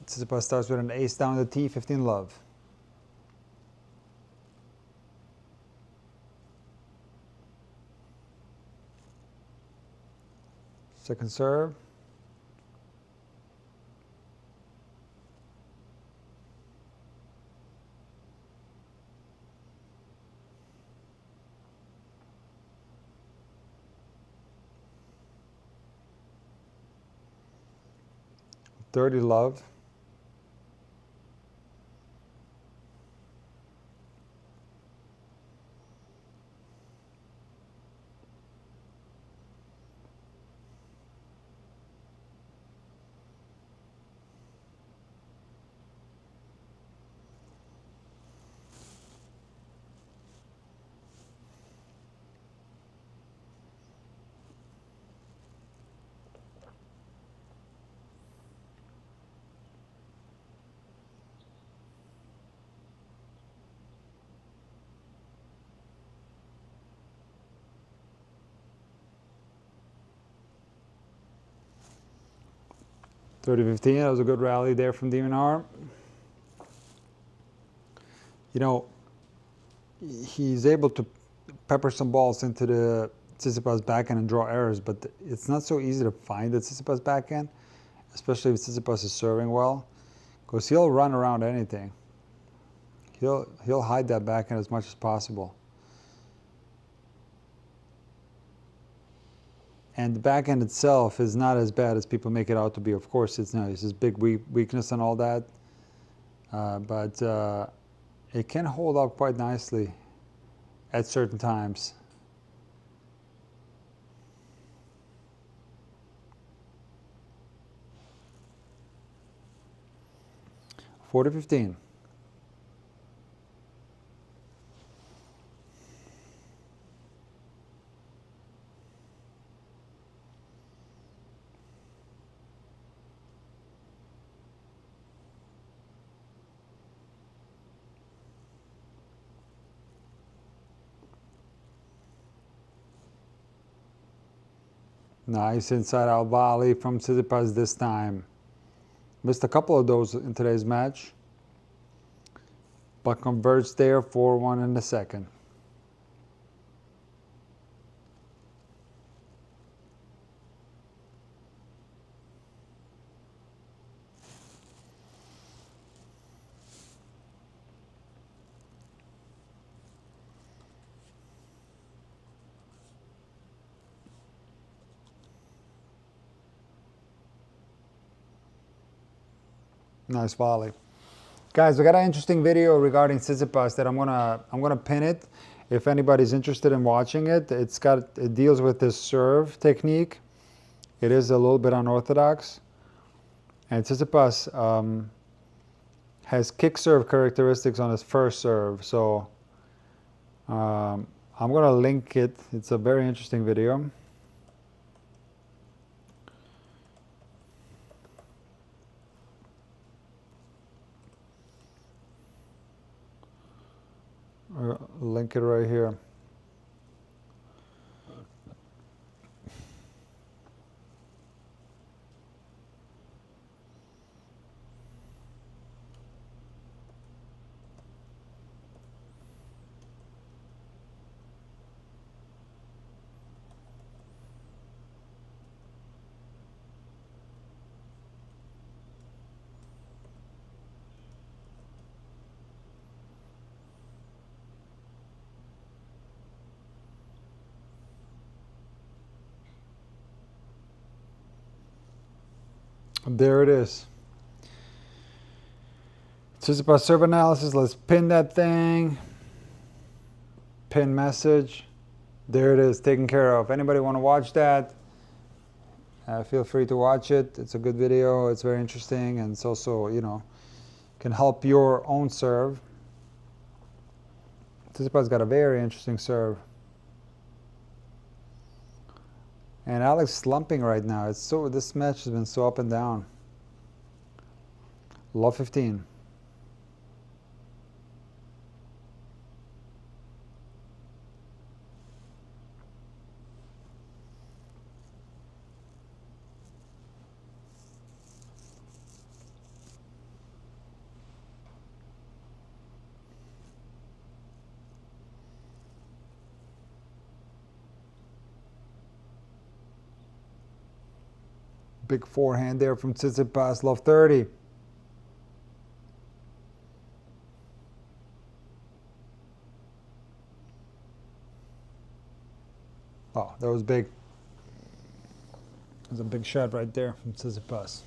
Tsitsipas starts with an ace down the tee, 15 love. Second serve. Dirty love. (30-15). That was a good rally there from Minaur. You know, he's able to pepper some balls into the Tsitsipas backhand and draw errors, but it's not so easy to find the Tsitsipas backhand, especially if Tsitsipas is serving well, because he'll run around anything. He'll hide that backhand as much as possible. And the backhand itself is not as bad as people make it out to be. Of course, it's not. It's his big weakness and all that. But it can hold up quite nicely at certain times. 40-15. Nice inside out volley from Tsitsipas this time. Missed a couple of those in today's match, but converts there 4-1 in the second. Nice volley. Guys, we got an interesting video regarding Tsitsipas that I'm gonna pin it if anybody's interested in watching it. It deals with this serve technique. It is a little bit unorthodox. And Tsitsipas has kick serve characteristics on his first serve. So I'm gonna link it. It's a very interesting video. Link it right here. There it is. Tsitsipas serve analysis. Let's pin that thing. Pin message. There it is, taken care of. Anybody want to watch that? Feel free to watch it. It's a good video. It's very interesting, and it's also, you know, can help your own serve. Tsitsipas got a very interesting serve. And Alex slumping right now. This match has been so up and down. Love 15. Big forehand there from Tsitsipas, love 30. Oh, that was big. There's a big shot right there from Tsitsipas.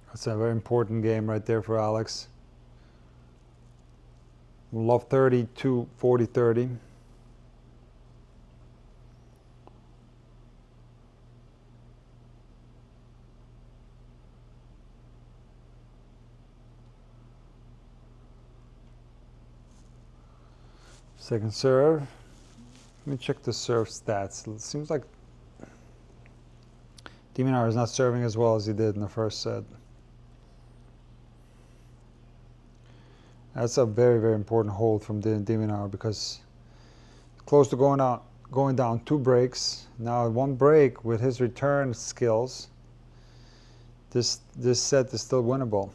That's a very important game right there for Alex. Love 30 to 40-30. Second serve. Let me check the serve stats. It seems like Minaur is not serving as well as he did in the first set. That's a very, very important hold from the Minaur because close to going down 2 breaks. Now 1 break with his return skills, this set is still winnable.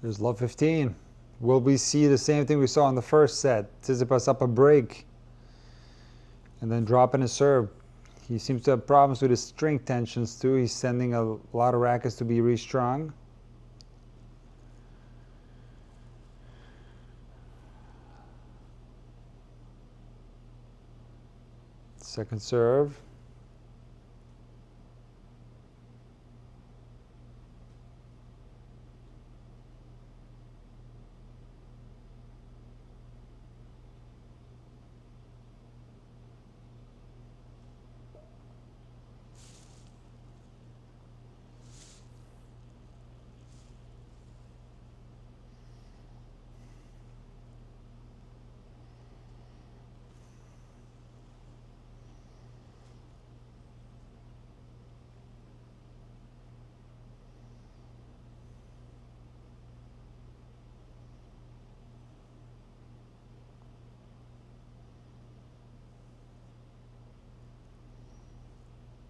There's love 15. Will we see the same thing we saw in the first set? Tsitsipas up a break and then dropping his serve. He seems to have problems with his string tensions too. He's sending a lot of rackets to be restrung. Second serve.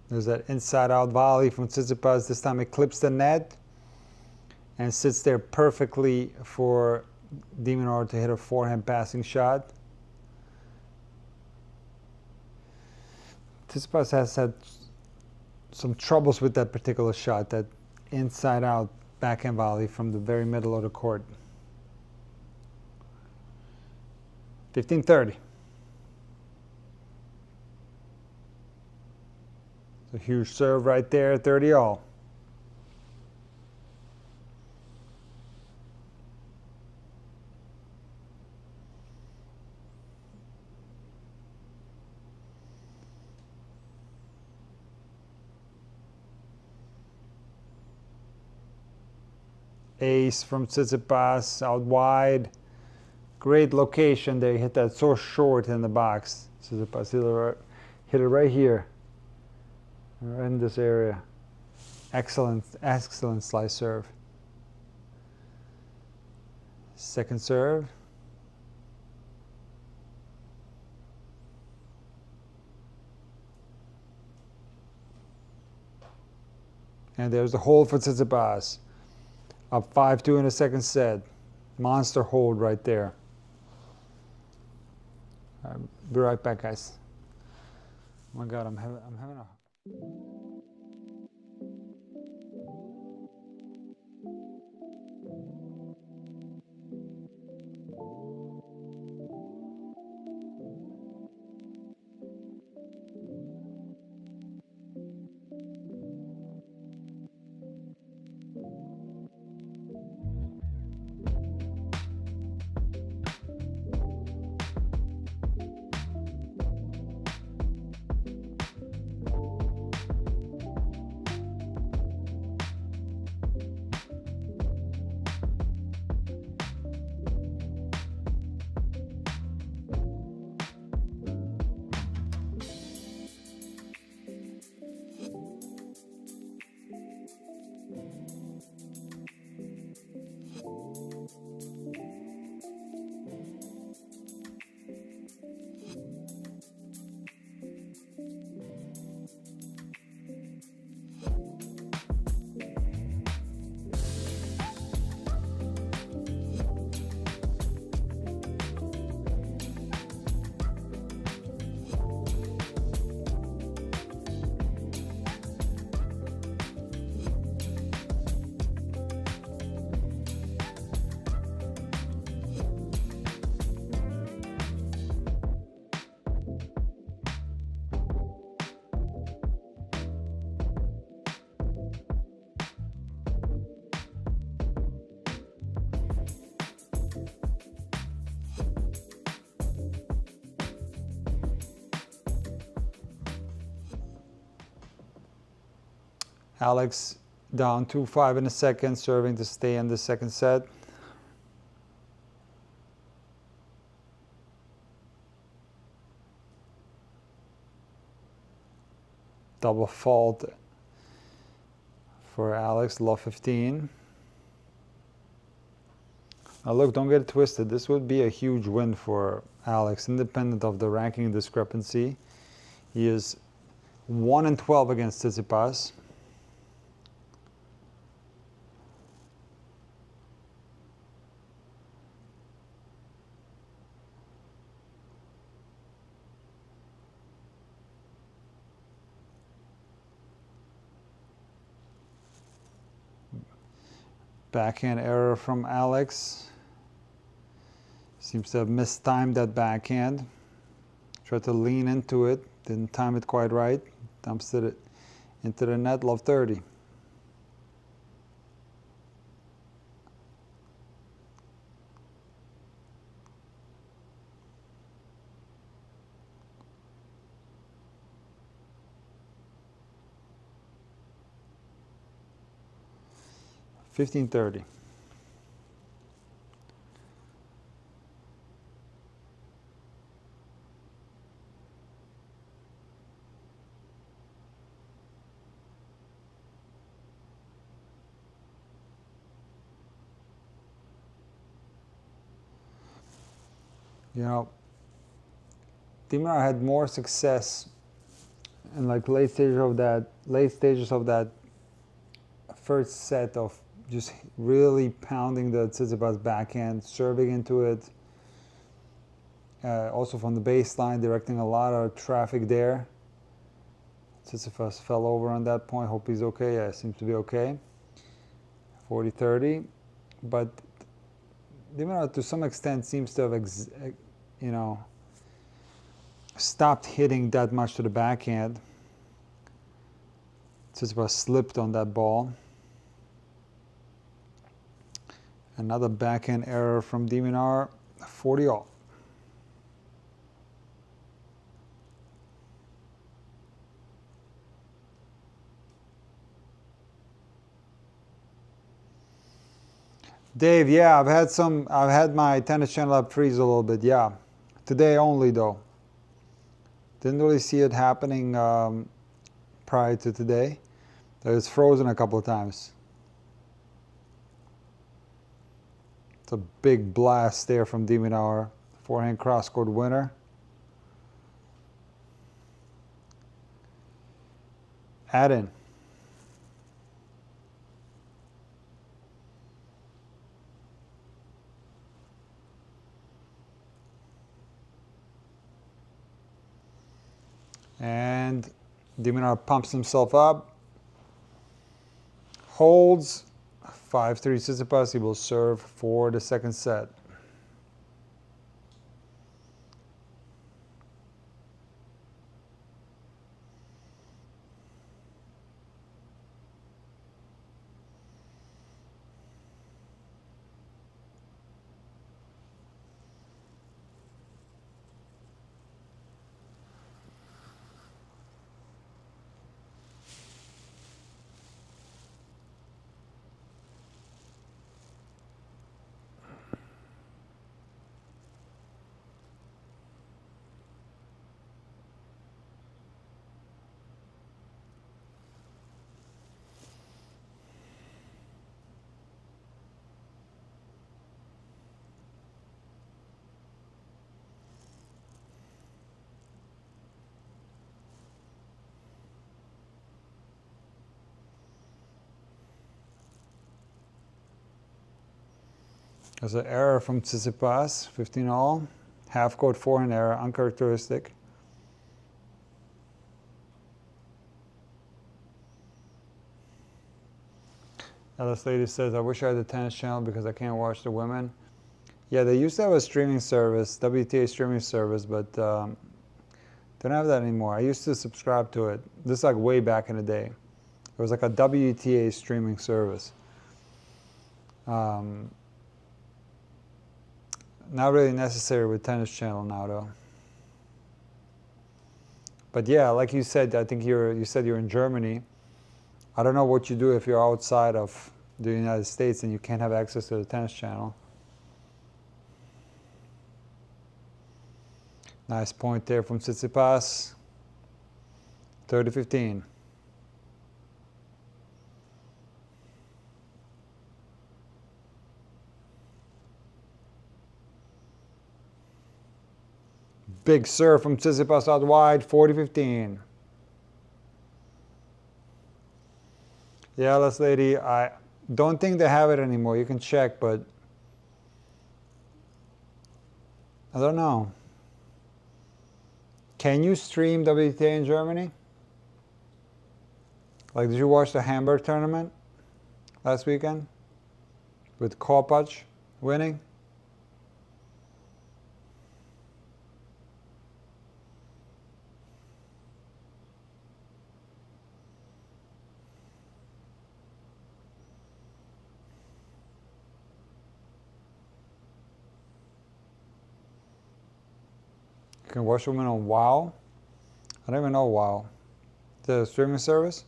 There's that inside-out volley from Tsitsipas. This time it clips the net and sits there perfectly for Minaur to hit a forehand passing shot. Tsitsipas has had some troubles with that particular shot, that inside-out backhand volley from the very middle of the court. 15-30. A huge serve right there, 30-all. Ace from Tsitsipas out wide. Great location there. He hit that so short in the box. Tsitsipas hit it right here. Right in this area. Excellent, excellent slice serve. Second serve. And there's the hold for Tsitsipas. Up 5-2 in the second set. Monster hold right there. Be right back, guys. Oh my God, I'm having a... Alex down 2-5 in the second, serving to stay in the second set. Double fault for Alex, love 15. Now look, don't get it twisted. This would be a huge win for Alex, independent of the ranking discrepancy. He is 1-12 against Tsitsipas. Backhand error from Alex. Seems to have mistimed that backhand. Tried to lean into it, didn't time it quite right. Dumps it into the net, love 30. $15.30. You know, de Minaur had more success in like late stages of that first set of just really pounding the Tsitsipas backhand, serving into it. Also from the baseline, directing a lot of traffic there. Tsitsipas fell over on that point. Hope he's okay. Yeah, seems to be okay. 40-30. But de Minaur, to some extent, seems to have, stopped hitting that much to the backhand. Tsitsipas slipped on that ball. Another backhand error from de Minaur, 40-all. Dave, yeah, I've had my Tennis Channel app freeze a little bit, yeah. Today only though. Didn't really see it happening prior to today. It was frozen a couple of times. It's a big blast there from de Minaur. Forehand cross-court winner. Add in. And de Minaur pumps himself up. Holds. 5-3 Tsitsipas. He will serve for the second set. There's an error from Tsitsipas, 15-all. Half-court forehand error, uncharacteristic. Alice Lady says, I wish I had the Tennis Channel because I can't watch the women. Yeah, they used to have a streaming service, WTA streaming service, but don't have that anymore. I used to subscribe to it. This is like way back in the day. It was like a WTA streaming service. Not really necessary with Tennis Channel now, though. But yeah, like you said, I think you said you're in Germany. I don't know what you do if you're outside of the United States and you can't have access to the tennis channel. Nice point there from Tsitsipas. 30-15. Big serve from Tsitsipas out wide, 40-15. Yeah, last lady, I don't think they have it anymore. You can check, but I don't know. Can you stream WTA in Germany? Like, did you watch the Hamburg tournament last weekend with Korpach winning? You can watch women on WoW. I don't even know WoW. The streaming service.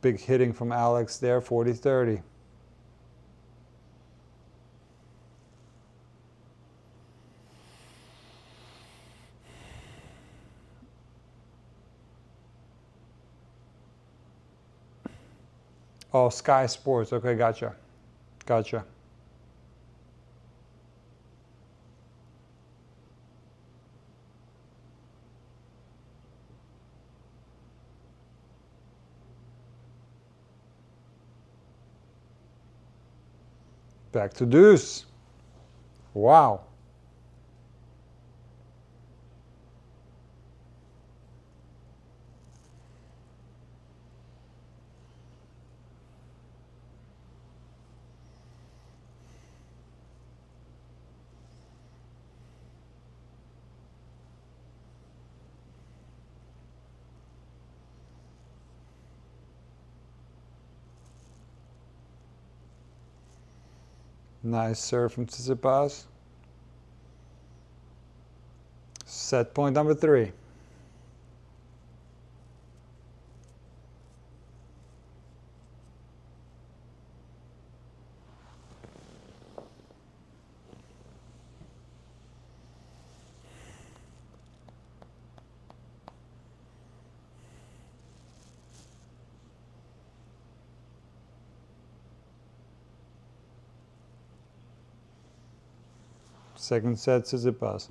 Big hitting from Alex there, 40-30. Oh, Sky Sports. Okay, gotcha. Gotcha. Back to deuce. Wow. Nice serve from Tsitsipas. Set point number 3. Second set, Tsitsipas.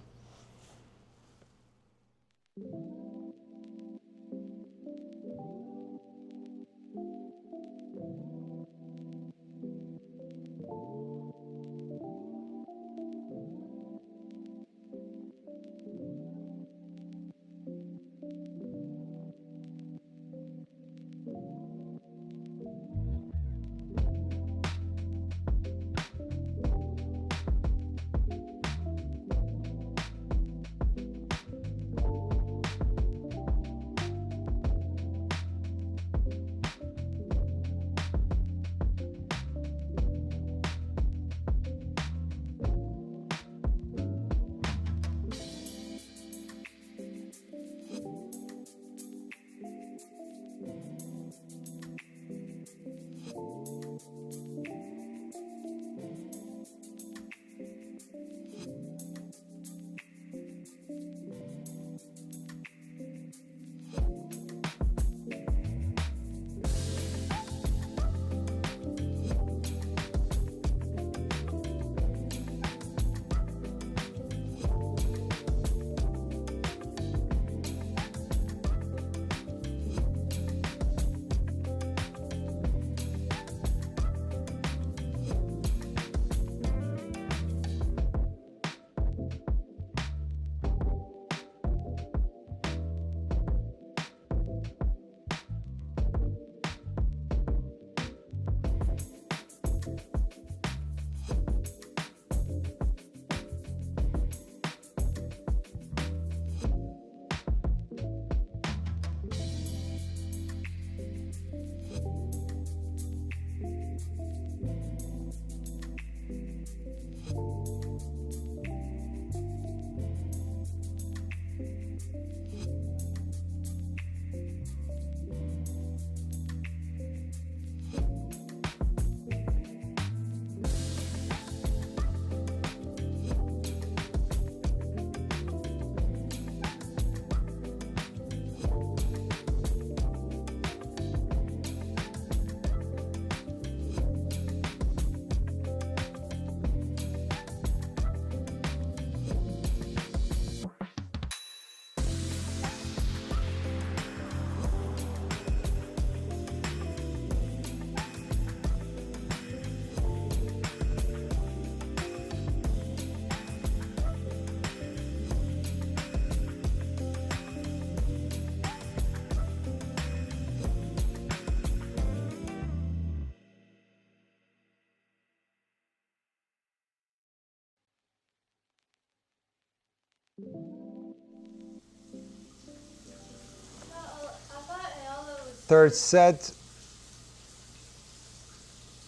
Third set.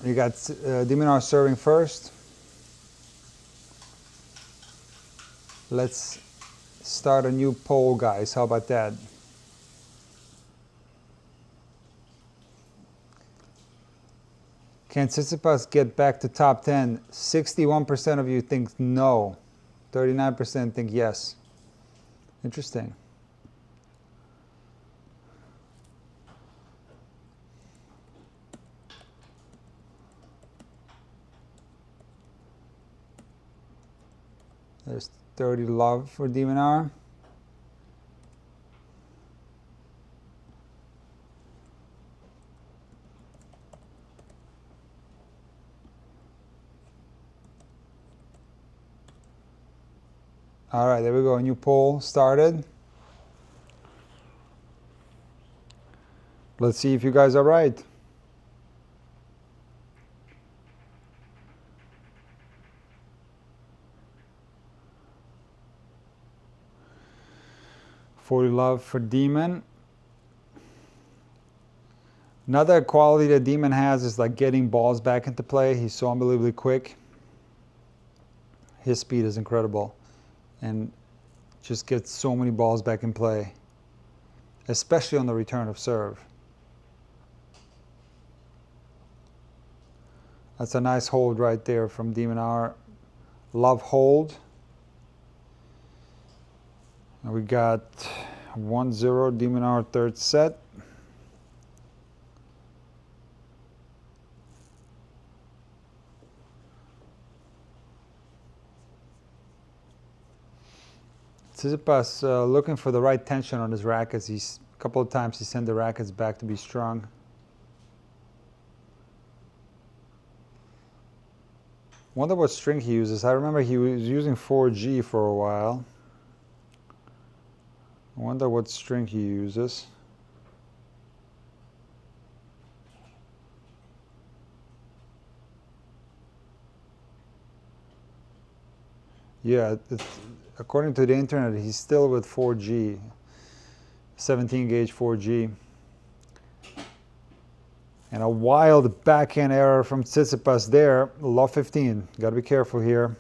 You got de Minaur serving first. Let's start a new poll, guys. How about that? Can Tsitsipas get back to top 10? 61% of you think no. 39% think yes. Interesting. There's 30 love for de Minaur. All right, there we go. A new poll started. Let's see if you guys are right. For love for Demon. Another quality that Demon has is like getting balls back into play. He's so unbelievably quick. His speed is incredible. And just gets so many balls back in play, especially on the return of serve. That's a nice hold right there from de Minaur. Love hold. And we got 1-0 de Minaur third set. Tsitsipas looking for the right tension on his rackets. A couple of times he sent the rackets back to be strung. Wonder what string he uses. I remember he was using 4G for a while. I wonder what string he uses. Yeah, according to the internet, he's still with 4G, 17 gauge 4G. And a wild backhand error from Tsitsipas there, love 15. Got to be careful here.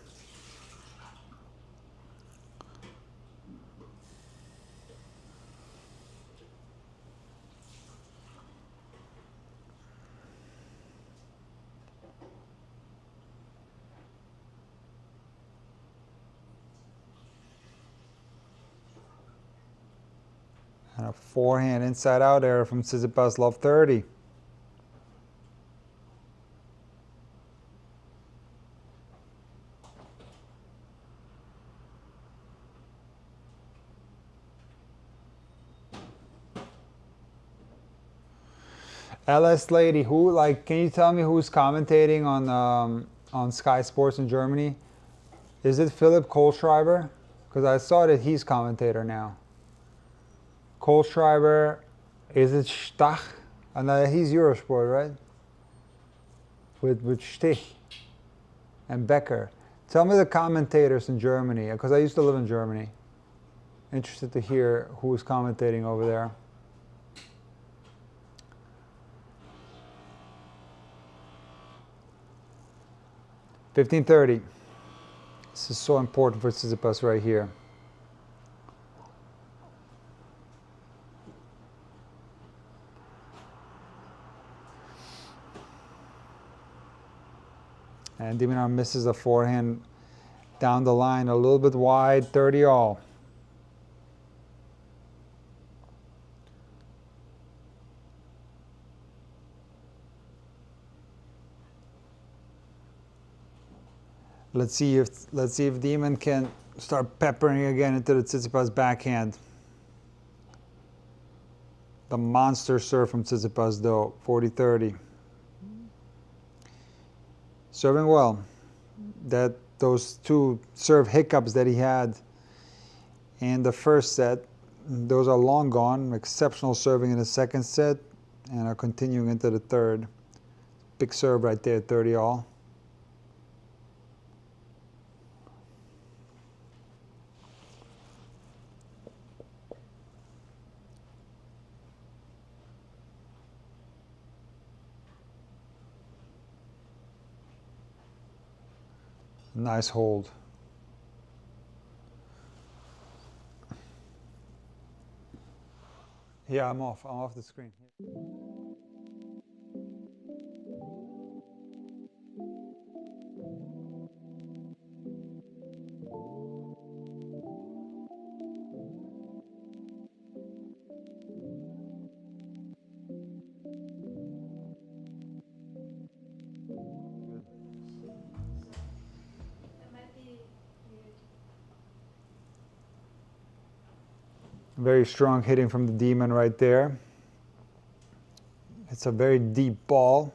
And a forehand inside out error from Tsitsipas, love 30. LS lady, can you tell me who's commentating on Sky Sports in Germany? Is it Philipp Kohlschreiber? Because I saw that he's commentator now. Kohlschreiber, is it Stach? And he's Eurosport, right? With Stich and Becker. Tell me the commentators in Germany, because I used to live in Germany. Interested to hear who's commentating over there. $15.30. This is so important for Tsitsipas right here. And de Minaur misses a forehand down the line, a little bit wide, 30 all. Let's see if Demon can start peppering again into the Tsitsipas backhand. The monster serve from Tsitsipas though, 40-30. Serving well. Those two serve hiccups that he had in the first set, those are long gone. Exceptional serving in the second set and are continuing into the third. Big serve right there, 30 all. Nice hold. Yeah, I'm off. I'm off the screen. Very strong hitting from the demon right there. It's a very deep ball.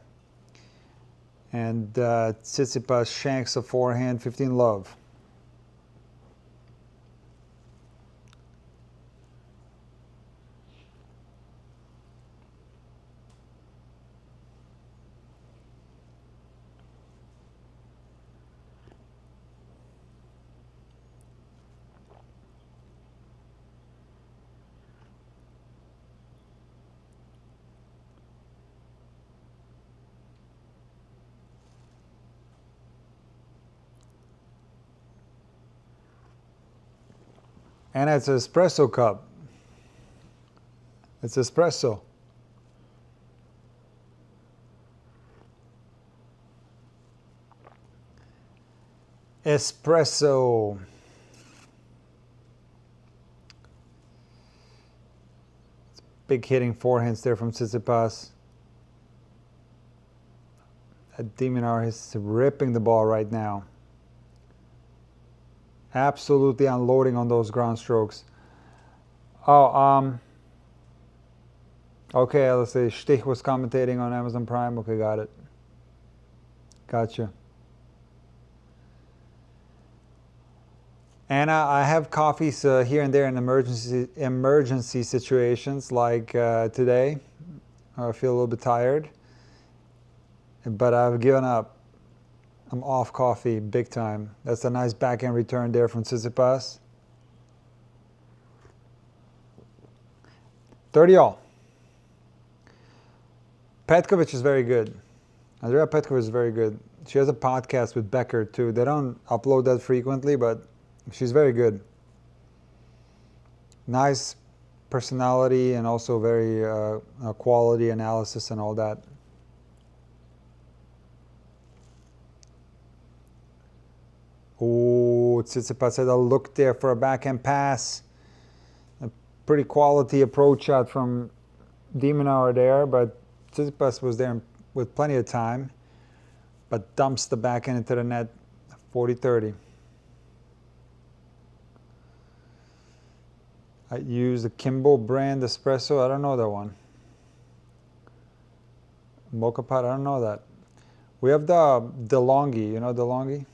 And Tsitsipas shanks a forehand, 15 love. And it's an espresso cup. It's espresso. Espresso. Big hitting forehands there from Tsitsipas. That Minaur is ripping the ball right now. Absolutely unloading on those ground strokes. Oh, okay, let's say Stich was commentating on Amazon Prime. Okay, got it. Gotcha. Anna, I have coffees here and there in emergency situations, like today. I feel a little bit tired, but I've given up. I'm off coffee big time. That's a nice backhand return there from Tsitsipas. 30-all. Petkovic is very good. Andrea Petkovic is very good. She has a podcast with Becker too. They don't upload that frequently, but she's very good. Nice personality and also very quality analysis and all that. Oh, Tsitsipas had a look there for a backhand pass. A pretty quality approach shot from Minaur there, but Tsitsipas was there with plenty of time, but dumps the backhand into the net, 40-30. I use the Kimbo brand espresso. I don't know that one. Mocha pot. I don't know that. We have the DeLonghi. You know DeLonghi?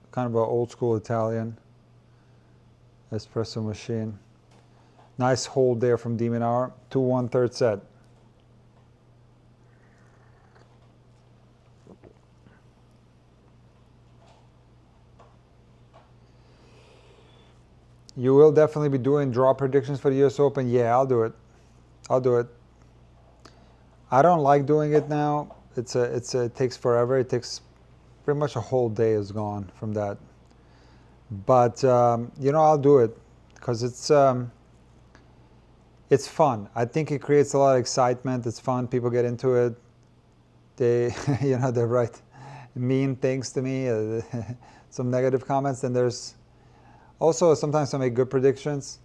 Kind of an old school Italian espresso machine. Nice hold there from Minaur. 2-1 third set. You will definitely be doing draw predictions for the US Open? Yeah, I'll do it. I'll do it. I don't like doing it now. It takes forever. It takes pretty much a whole day is gone from that. But you know, I'll do it because it's fun. I think it creates a lot of excitement. It's fun. People get into it. They, you know, they write mean things to me, some negative comments, and there's also sometimes I make good predictions.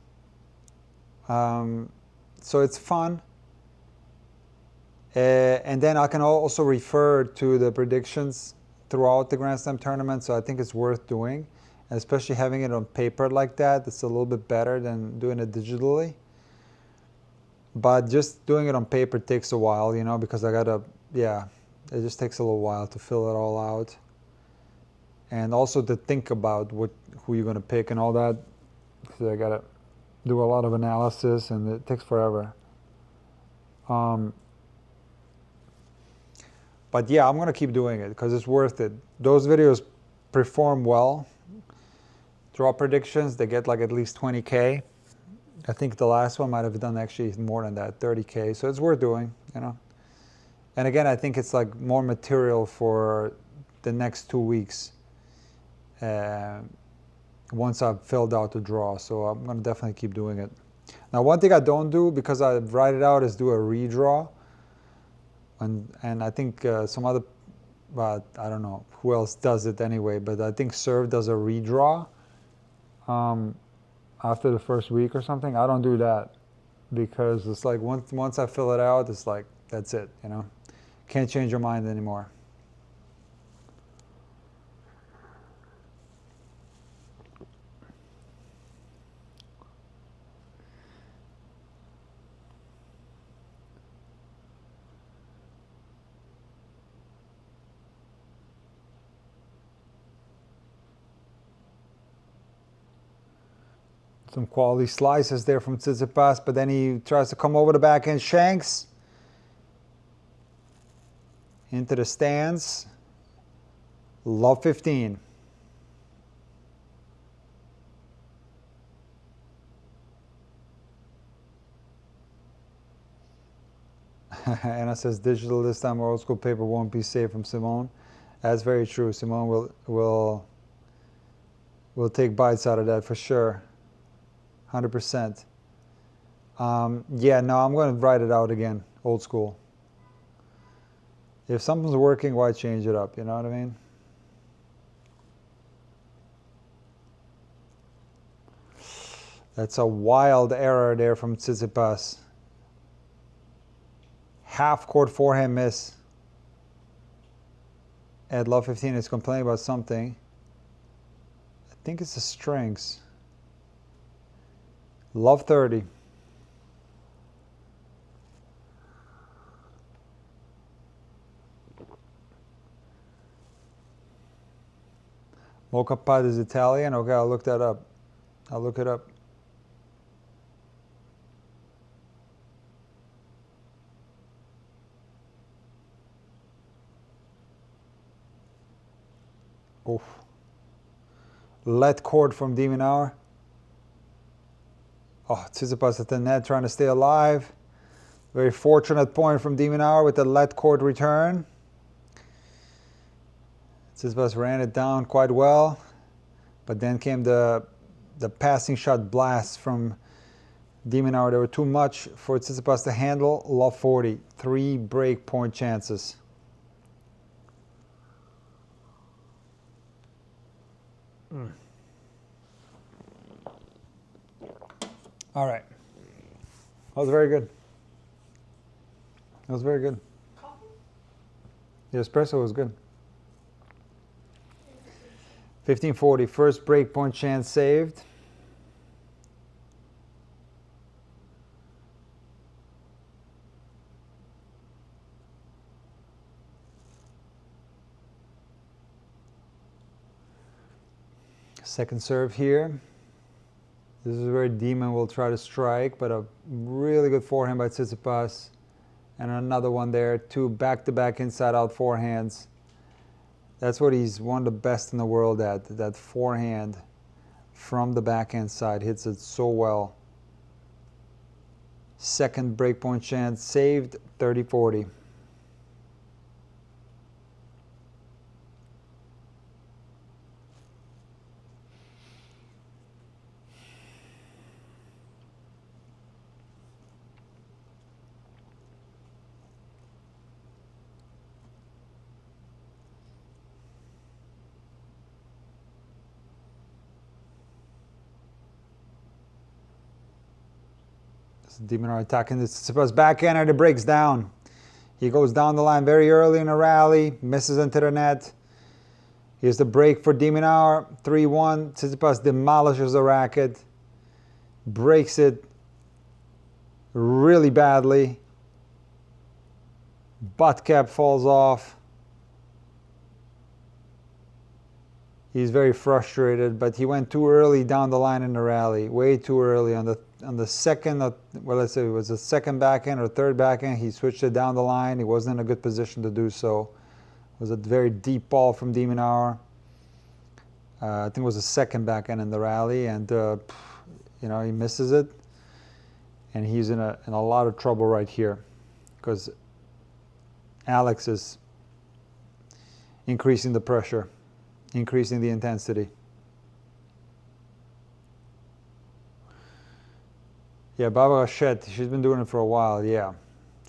So it's fun. And then I can also refer to the predictions throughout the Grand Slam tournament, so I think it's worth doing. And especially having it on paper like that, it's a little bit better than doing it digitally. But just doing it on paper takes a while, you know, because I gotta, yeah, it just takes a little while to fill it all out. And also to think about who you're gonna pick and all that. So I gotta do a lot of analysis and it takes forever. But yeah, I'm gonna keep doing it because it's worth it. Those videos perform well. Draw predictions, they get like at least 20K. I think the last one might have done actually more than that, 30K. So it's worth doing, you know. And again, I think it's like more material for the next 2 weeks. once I've filled out the draw. So I'm going to definitely keep doing it. Now, one thing I don't do, because I write it out, is do a redraw. And I think some other, but I don't know who else does it anyway, but I think Serve does a redraw after the first week or something. I don't do that, because it's like once I fill it out, it's like, that's it, you know. Can't change your mind anymore. Some quality slices there from Tsitsipas, but then he tries to come over the backhand shanks into the stands. Love 15. Anna says digital this time, or old school paper won't be safe from Simone. That's very true. Simone will take bites out of that for sure. 100%. Yeah, no, I'm going to write it out again, old school. If something's working, why change it up? You know what I mean? That's a wild error there from Tsitsipas. Half court forehand miss. Ed Love 15 is complaining about something. I think it's the strings. Love 30. Mocha Pot is Italian. Okay, I'll look that up. I'll look it up. Oof. Let cord from Minaur. Oh, Tsitsipas at the net trying to stay alive. Very fortunate point from Minaur with the let cord return. Tsitsipas ran it down quite well, but then came the passing shot blast from Minaur. They were too much for Tsitsipas to handle. Love 40. 3 break point chances. All right. That was very good. That was very good. Coffee? The espresso was good. 1540, first break point chance saved. Second serve here. This is where Demon will try to strike, but a really good forehand by Tsitsipas. And another one there, 2 back-to-back inside-out forehands. That's what he's one of the best in the world at, that forehand from the backhand side. Hits it so well. Second breakpoint chance saved, 30-40. Minaur attacking the Tsitsipas backhand and it breaks down. He goes down the line very early in a rally, misses into the net. Here's the break for Minaur, 3-1. Tsitsipas demolishes the racket, breaks it really badly. Butt cap falls off. He's very frustrated, but he went too early down the line in the rally, way too early on the second, well, let's say it was the second backhand or third backhand. He switched it down the line. He wasn't in a good position to do so. It was a very deep ball from Minaur. I think it was the second backhand in the rally, and you know, he misses it, and he's in a lot of trouble right here because Alex is increasing the pressure. increasing the intensity. Yeah, Barbara Schett, she's been doing it for a while, yeah.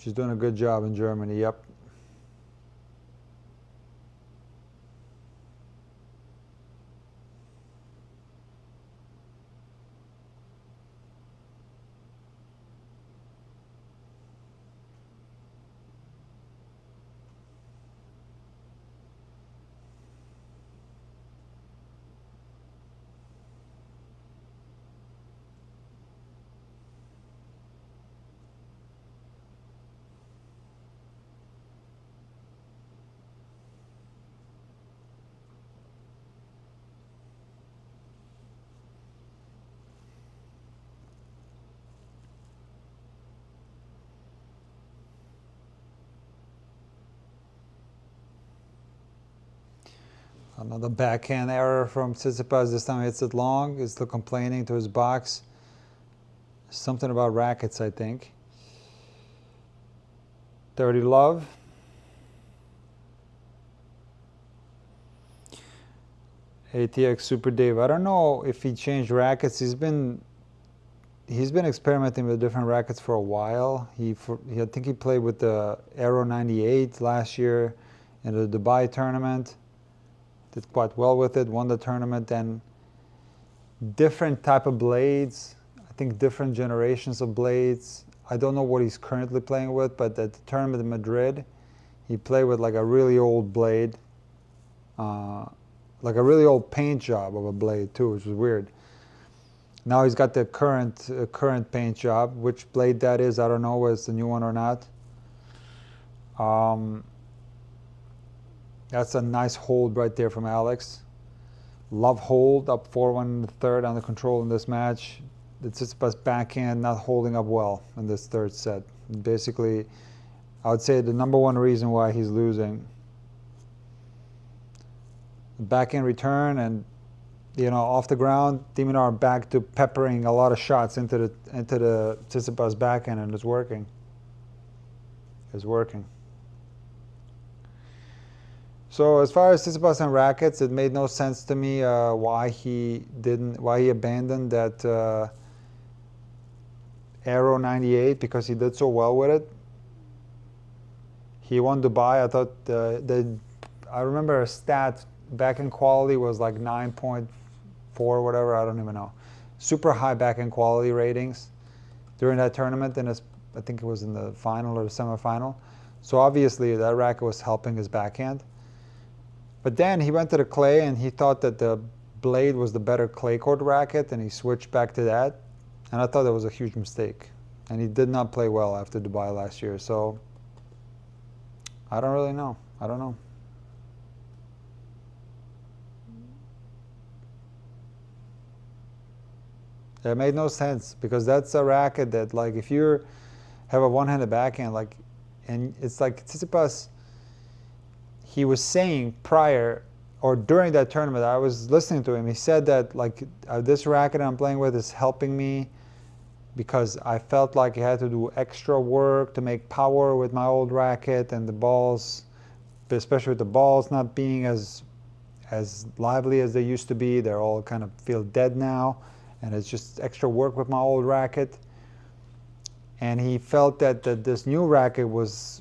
She's doing a good job in Germany, yep. Another backhand error from Tsitsipas. This time he hits it long. He's still complaining to his box. Something about rackets, I think. 30 love. ATX Super Dave. I don't know if he changed rackets. He's been experimenting with different rackets for a while. I think he played with the Aero 98 last year in the Dubai tournament. Did quite well with it, won the tournament, and different type of blades. I think different generations of blades. I don't know what he's currently playing with, but at the tournament in Madrid, he played with like a really old blade, like a really old paint job of a blade too, which was weird. Now he's got the current paint job. Which blade that is, I don't know whether it's the new one or not. That's a nice hold right there from Alex. Love hold, up 4-1 in the third, under control in this match. The Tsitsipas backhand not holding up well in this third set. Basically, I would say the #1 reason why he's losing. Backhand return and, you know, off the ground, Minaur back to peppering a lot of shots into the Tsitsipas backhand, and it's working. It's working. So as far as Tsitsipas and rackets, it made no sense to me why he abandoned that Aero 98, because he did so well with it. He won Dubai. I thought I remember a stat, backhand quality was like 9.4, whatever, I don't even know. Super high backhand quality ratings during that tournament, and I think it was in the final or the semifinal. So obviously that racket was helping his backhand. But then he went to the clay and he thought that the blade was the better clay court racket, and he switched back to that. And I thought that was a huge mistake. And he did not play well after Dubai last year. So I don't really know. I don't know. It made no sense, because that's a racket that, like, if you have a one-handed backhand, like, and it's like Tsitsipas, he was saying prior or during that tournament, I was listening to him, he said that, like, this racket I'm playing with is helping me because I felt like I had to do extra work to make power with my old racket, and the balls, especially with the balls not being as lively as they used to be, they're all kind of feel dead now, and it's just extra work with my old racket. And he felt that this new racket was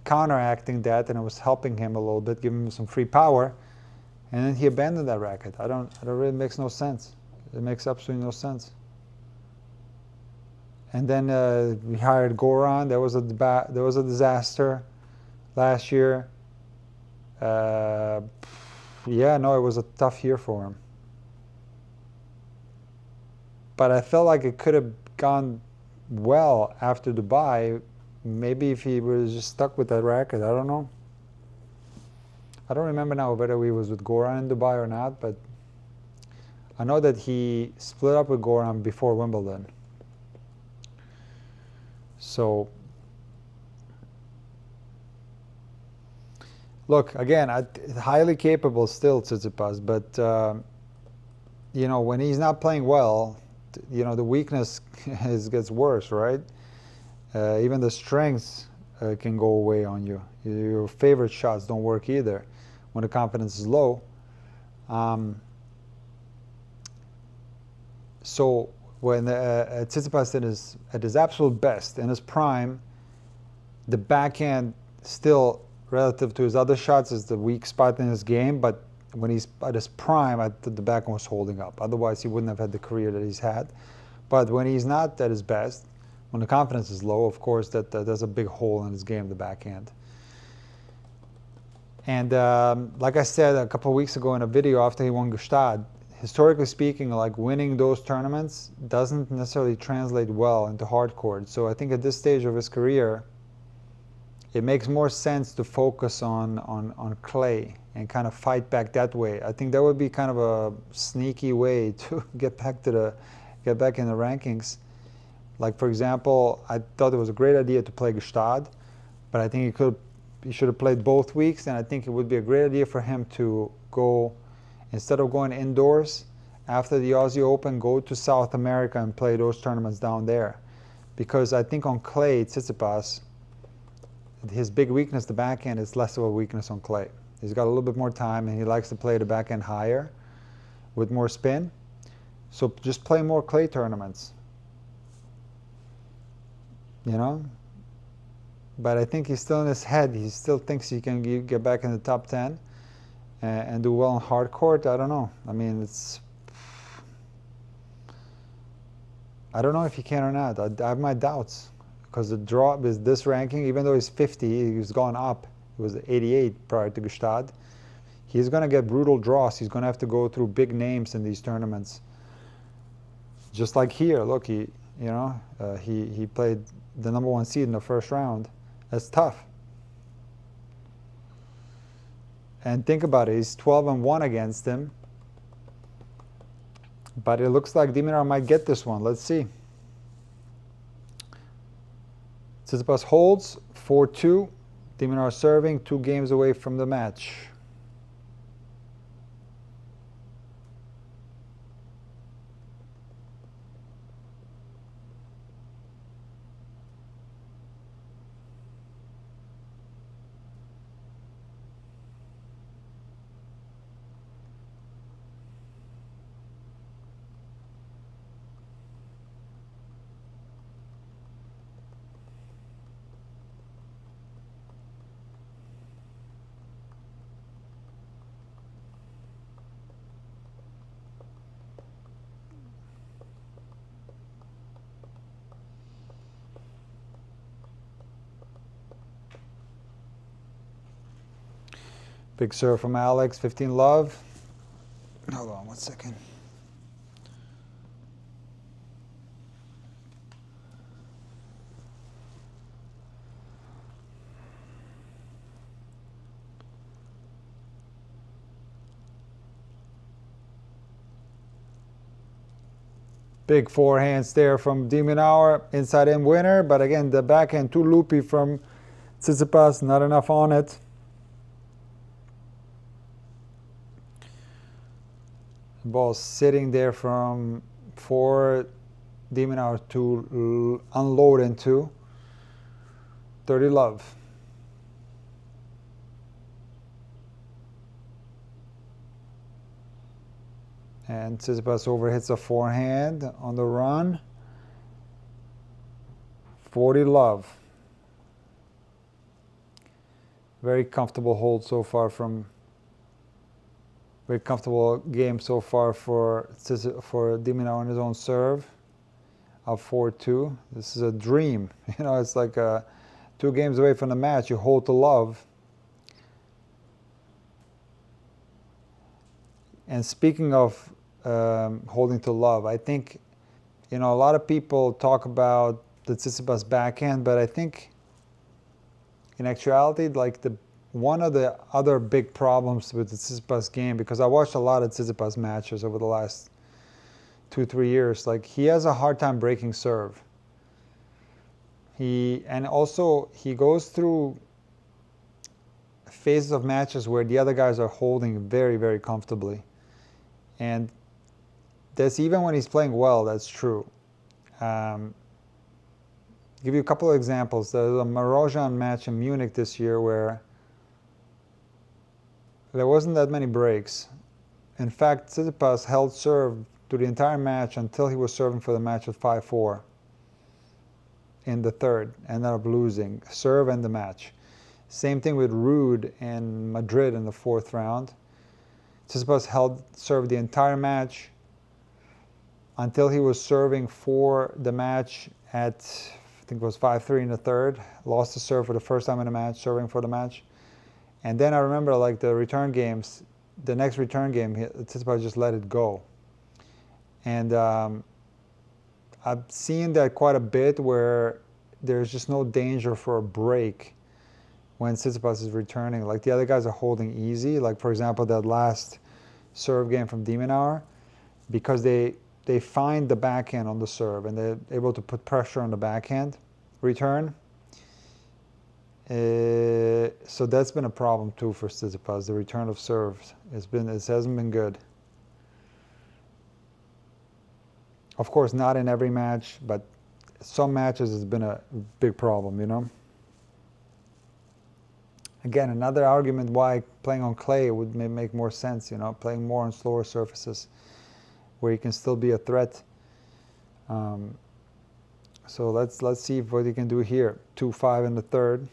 counteracting that, and it was helping him a little bit, giving him some free power. And then he abandoned that racket. I don't really, makes no sense. It makes absolutely no sense. And then we hired Goran. There was a disaster last year. Yeah, no, it was a tough year for him. But I felt like it could have gone well after Dubai. Maybe if he was just stuck with that racket, I don't know. I don't remember now whether he was with Goran in Dubai or not, but I know that he split up with Goran before Wimbledon. So, look, again, highly capable still, Tsitsipas, but you know, when he's not playing well, you know, the weakness gets worse, right? Even the strengths can go away on you. Your favorite shots don't work either when the confidence is low. So when Tsitsipas is at his absolute best, in his prime, the backhand still, relative to his other shots, is the weak spot in his game, but when he's at his prime, the backhand was holding up. Otherwise, he wouldn't have had the career that he's had. But when he's not at his best, when the confidence is low, of course, there's a big hole in his game, the backhand. And like I said a couple of weeks ago in a video after he won Gstaad, historically speaking, like winning those tournaments doesn't necessarily translate well into hard court. So I think at this stage of his career, it makes more sense to focus on clay and kind of fight back that way. I think that would be kind of a sneaky way to get back in the rankings. Like, for example, I thought it was a great idea to play Gstaad, but I think he should have played both weeks, and I think it would be a great idea for him to go, instead of going indoors after the Aussie Open, go to South America and play those tournaments down there. Because I think on clay, Tsitsipas, his big weakness, the backhand, is less of a weakness on clay. He's got a little bit more time, and he likes to play the backhand higher with more spin. So just play more clay tournaments, you know? But I think he's still in his head. He still thinks he can get back in the top 10 and do well on hard court. I don't know. I mean, I don't know if he can or not. I have my doubts. Because the drop is this ranking, even though he's 50, he's gone up. He was 88 prior to Gstaad. He's going to get brutal draws. He's going to have to go through big names in these tournaments. Just like here, look, he played the #1 seed in the first round. That's tough. And think about it, he's 12-1 against him. But it looks like de Minaur might get this one. Let's see. Tsitsipas holds 4-2. De Minaur serving, 2 games away from the match. Big serve from Alex, 15 love. Hold on 1 second. Big forehands there from de Minaur, inside in winner, but again the backhand too loopy from Tsitsipas, not enough on it. The ball sitting there for de Minaur to unload into. 30 love. And Tsitsipas overhits a forehand on the run. 40 love. Very comfortable hold so far very comfortable game so far for de Minaur on his own serve. Up 4-2. This is a dream. You know, it's like 2 games away from the match. You hold to love. And speaking of holding to love, I think, you know, a lot of people talk about the Tsitsipas backhand, but I think in actuality, like one of the other big problems with the Tsitsipas game, because I watched a lot of Tsitsipas matches over the last 2-3 years, like he has a hard time breaking serve. And also he goes through phases of matches where the other guys are holding very, very comfortably. And that's even when he's playing well, that's true. Give you a couple of examples. There's a Marozsan match in Munich this year where there wasn't that many breaks. In fact, Tsitsipas held serve through the entire match until he was serving for the match with 5-4 in the third. Ended up losing serve and the match. Same thing with Ruud in Madrid in the fourth round. Tsitsipas held serve the entire match until he was serving for the match at, I think it was 5-3 in the third. Lost the serve for the first time in the match, serving for the match. And then I remember, like, the return games, the next return game, Tsitsipas just let it go. And I've seen that quite a bit where there's just no danger for a break when Tsitsipas is returning. Like, the other guys are holding easy. Like, for example, that last serve game from Minaur, because they find the backhand on the serve and they're able to put pressure on the backhand return. So that's been a problem too for Tsitsipas. The return of serves it hasn't been good. Of course, not in every match, but some matches has been a big problem, you know. Again, another argument why playing on clay would make more sense, you know, playing more on slower surfaces where you can still be a threat. So let's see what he can do here. 2-5 in the third.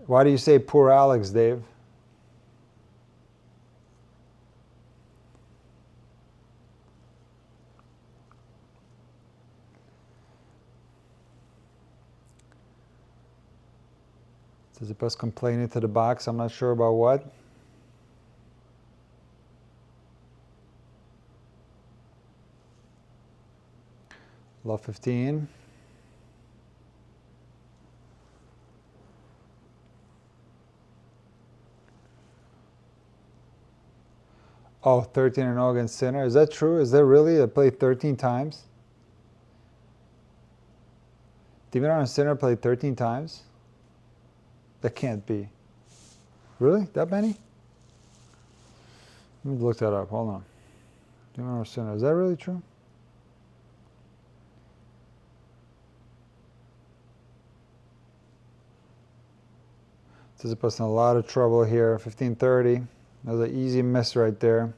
Why do you say poor Alex, Dave? Tsitsipas complaining to the box. I'm not sure about what. Love 15. Oh, 13-0 against Sinner. Is that true? Is that really? They played 13 times? Minaur and Sinner played 13 times? That can't be. Really? That many? Let me look that up. Hold on. Minaur and Sinner. Is that really true? Tsitsipas in a lot of trouble here. 15-30. That was an easy miss right there.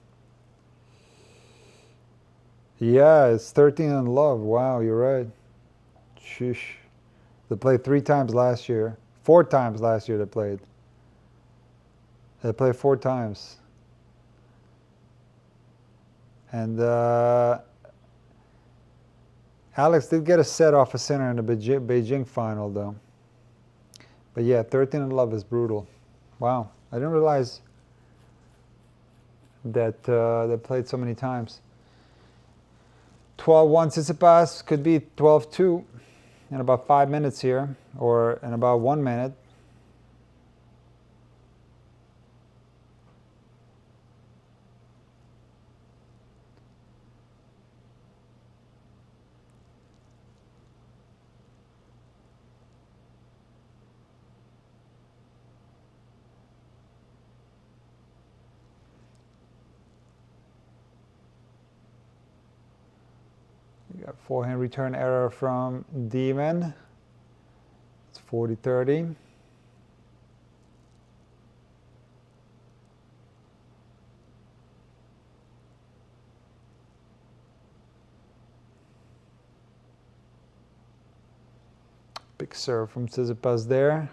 Yeah, it's 13 in love. Wow, you're right. Sheesh. They played 3 times last year. 4 times last year they played. They played 4 times. And Alex did get a set off a Sinner in the Beijing final, though. But yeah, 13 in love is brutal. Wow, I didn't realize that they played so many times. 12-1 Tsitsipas, could be 12-2 in about 5 minutes here, or in about 1 minute. We got forehand return error from Demon. It's 40-30. Big serve from Tsitsipas there.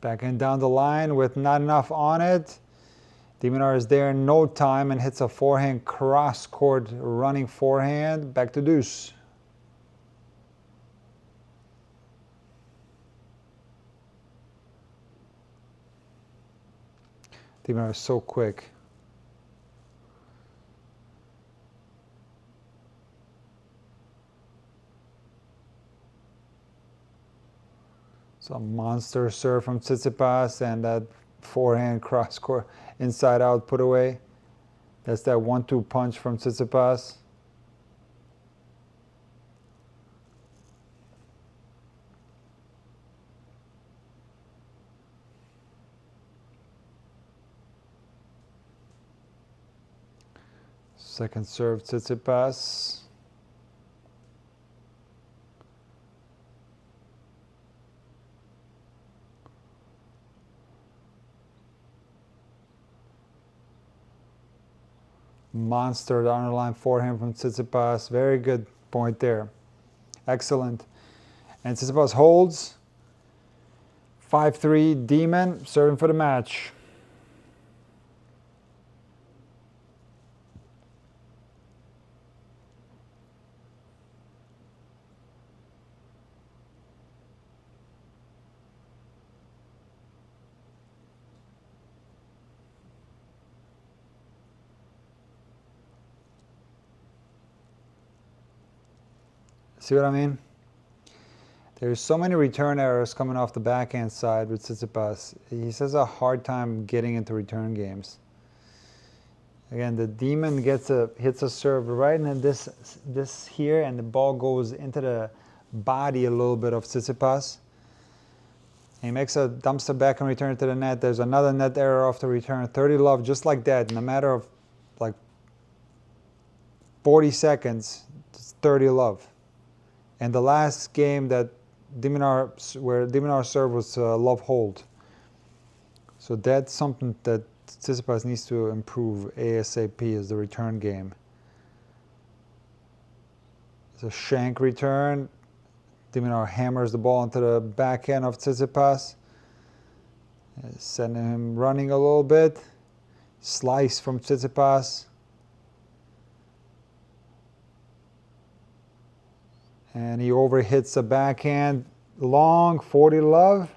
Backhand down the line with not enough on it. Minaur is there in no time and hits a forehand cross-court running forehand. Back to deuce. Minaur is so quick. So a monster serve from Tsitsipas and that forehand cross-court inside out put away. That's that 1-2 punch from Tsitsipas. Second serve, Tsitsipas. Monster, the underline forehand from Tsitsipas. Very good point there. Excellent. And Tsitsipas holds. 5-3, Demon serving for the match. See what I mean? There's so many return errors coming off the backhand side with Tsitsipas. He has a hard time getting into return games. Again, the Demon hits a serve right in this here, and the ball goes into the body a little bit of Tsitsipas. He makes a dumpster back and return to the net. There's another net error off the return. 30 love, just like that. In a matter of like 40 seconds, it's 30 love. And the last game that where de Minaur serve was love hold. So that's something that Tsitsipas needs to improve ASAP, is the return game. It's a shank return. De Minaur hammers the ball into the backhand of Tsitsipas, sending him running a little bit. Slice from Tsitsipas. And he overhits the backhand. Long, 40 love.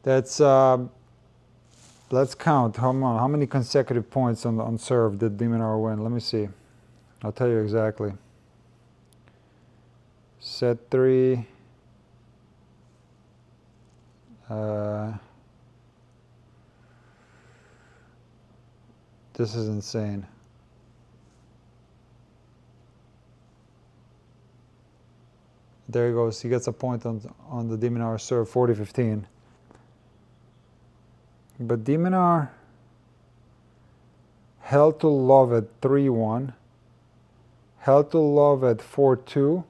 That's, let's count. How many consecutive points on serve did de Minaur win? Let me see. I'll tell you exactly. Set 3. This is insane. There he goes. He gets a point on the de Minaur serve, 40-15. But de Minaur held to love at 3-1, held to love at 4-2,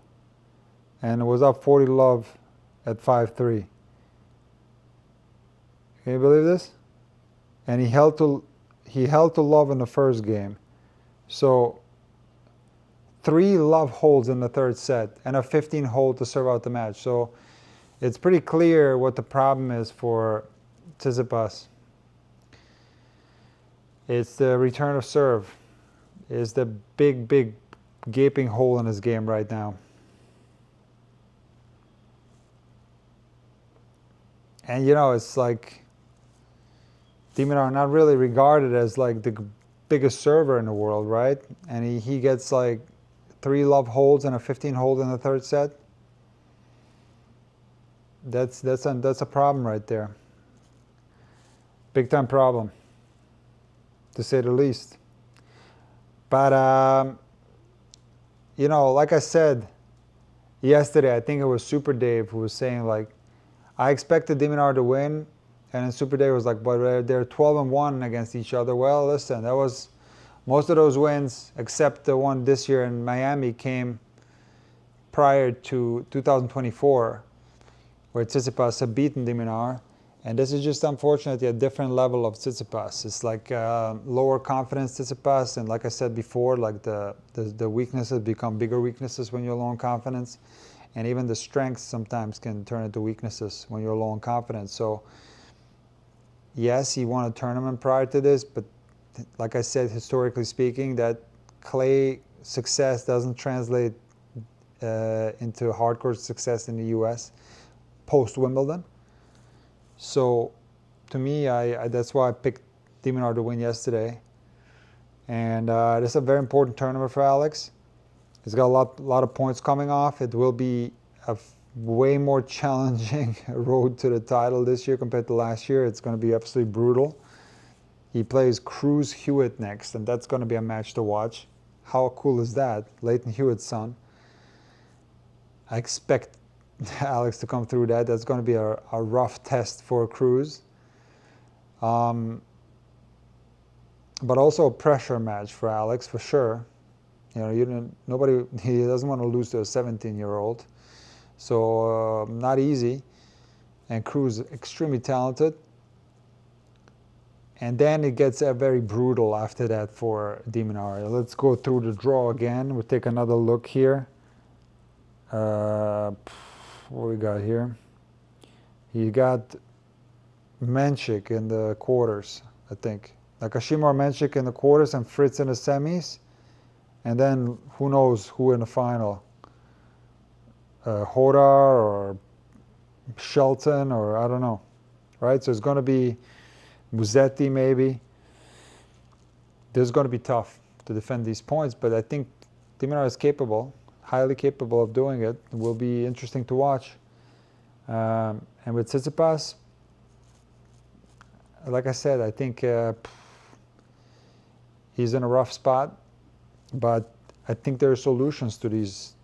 and was up 40 love at 5-3. Can you believe this? And he held to love in the first game. So 3 love holds in the third set and a 15 hold to serve out the match. So it's pretty clear what the problem is for Tsitsipas. It's the return of serve. It's the big gaping hole in his game right now. And you know, it's like de Minaur not really regarded as like the biggest server in the world, right? And he gets like 3 love holds and a 15 hold in the third set. That's a problem right there. Big time problem, to say the least. But you know, like I said yesterday, I think it was Super Dave who was saying like, I expected de Minaur to win, and then Super Dave was like, but they're 12-1 against each other. Well, listen, that was most of those wins, except the one this year in Miami, came prior to 2024, where Tsitsipas had beaten de Minaur. And this is just unfortunately a different level of Tsitsipas. It's like lower confidence Tsitsipas, and like I said before, like the weaknesses become bigger weaknesses when you're low in confidence, and even the strengths sometimes can turn into weaknesses when you're low in confidence. So yes, he won a tournament prior to this, but like I said, historically speaking, that clay success doesn't translate into hardcore success in the US post-Wimbledon. So to me, that's why I picked de Minaur to win yesterday. And this is a very important tournament for Alex. He's got a lot of points coming off. It will be a way more challenging road to the title this year compared to last year. It's going to be absolutely brutal. He plays Cruz Hewitt next, and that's going to be a match to watch. How cool is that? Leighton Hewitt's son. I expect Alex to come through that. That's going to be a rough test for Cruz. but also a pressure match for Alex for sure. You know, he doesn't want to lose to a 17-year-old. So not easy. And Cruz extremely talented. And then it gets very brutal after that for de Minaur. Let's go through the draw again. We'll take another look here. What we got here? He got Menchik in the quarters, I think. Nakashima or Menchik in the quarters and Fritz in the semis. And then who knows who in the final. Hodar or Shelton or I don't know. Right? So it's going to be Musetti maybe. This is going to be tough to defend these points, but I think de Minaur is capable, highly capable of doing it. It will be interesting to watch. And with Tsitsipas, like I said, I think he's in a rough spot, but I think there are solutions to these.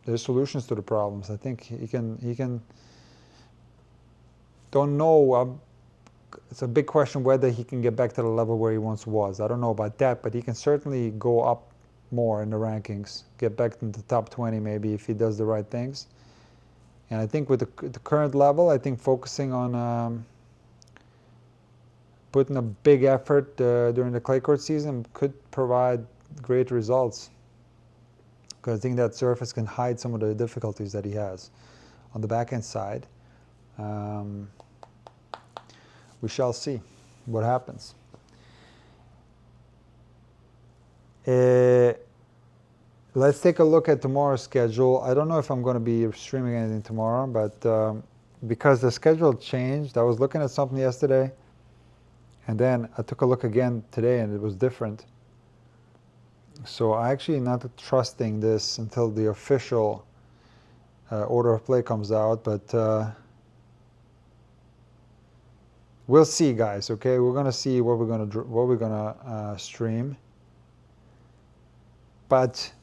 There's solutions to the problems. I think he can. Don't know. It's a big question whether he can get back to the level where he once was. I don't know about that, but he can certainly go up more in the rankings, get back into the top 20 maybe if he does the right things. And I think with the current level, I think focusing on putting a big effort during the clay court season could provide great results. Because I think that surface can hide some of the difficulties that he has on the backhand side. We shall see what happens. Let's take a look at tomorrow's schedule. I don't know if I'm going to be streaming anything tomorrow, but because the schedule changed, I was looking at something yesterday, and then I took a look again today, and it was different. So I actually not trusting this until the official order of play comes out, but we'll see, guys. Okay, we're gonna see what we're gonna stream. But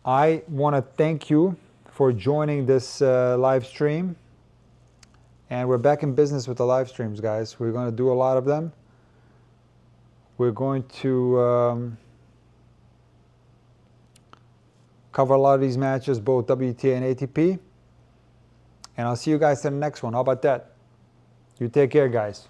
I want to thank you for joining this live stream, and we're back in business with the live streams, guys. We're going to do a lot of them. We're going to cover a lot of these matches, both WTA and ATP. And I'll see you guys in the next one. How about that? You take care, guys.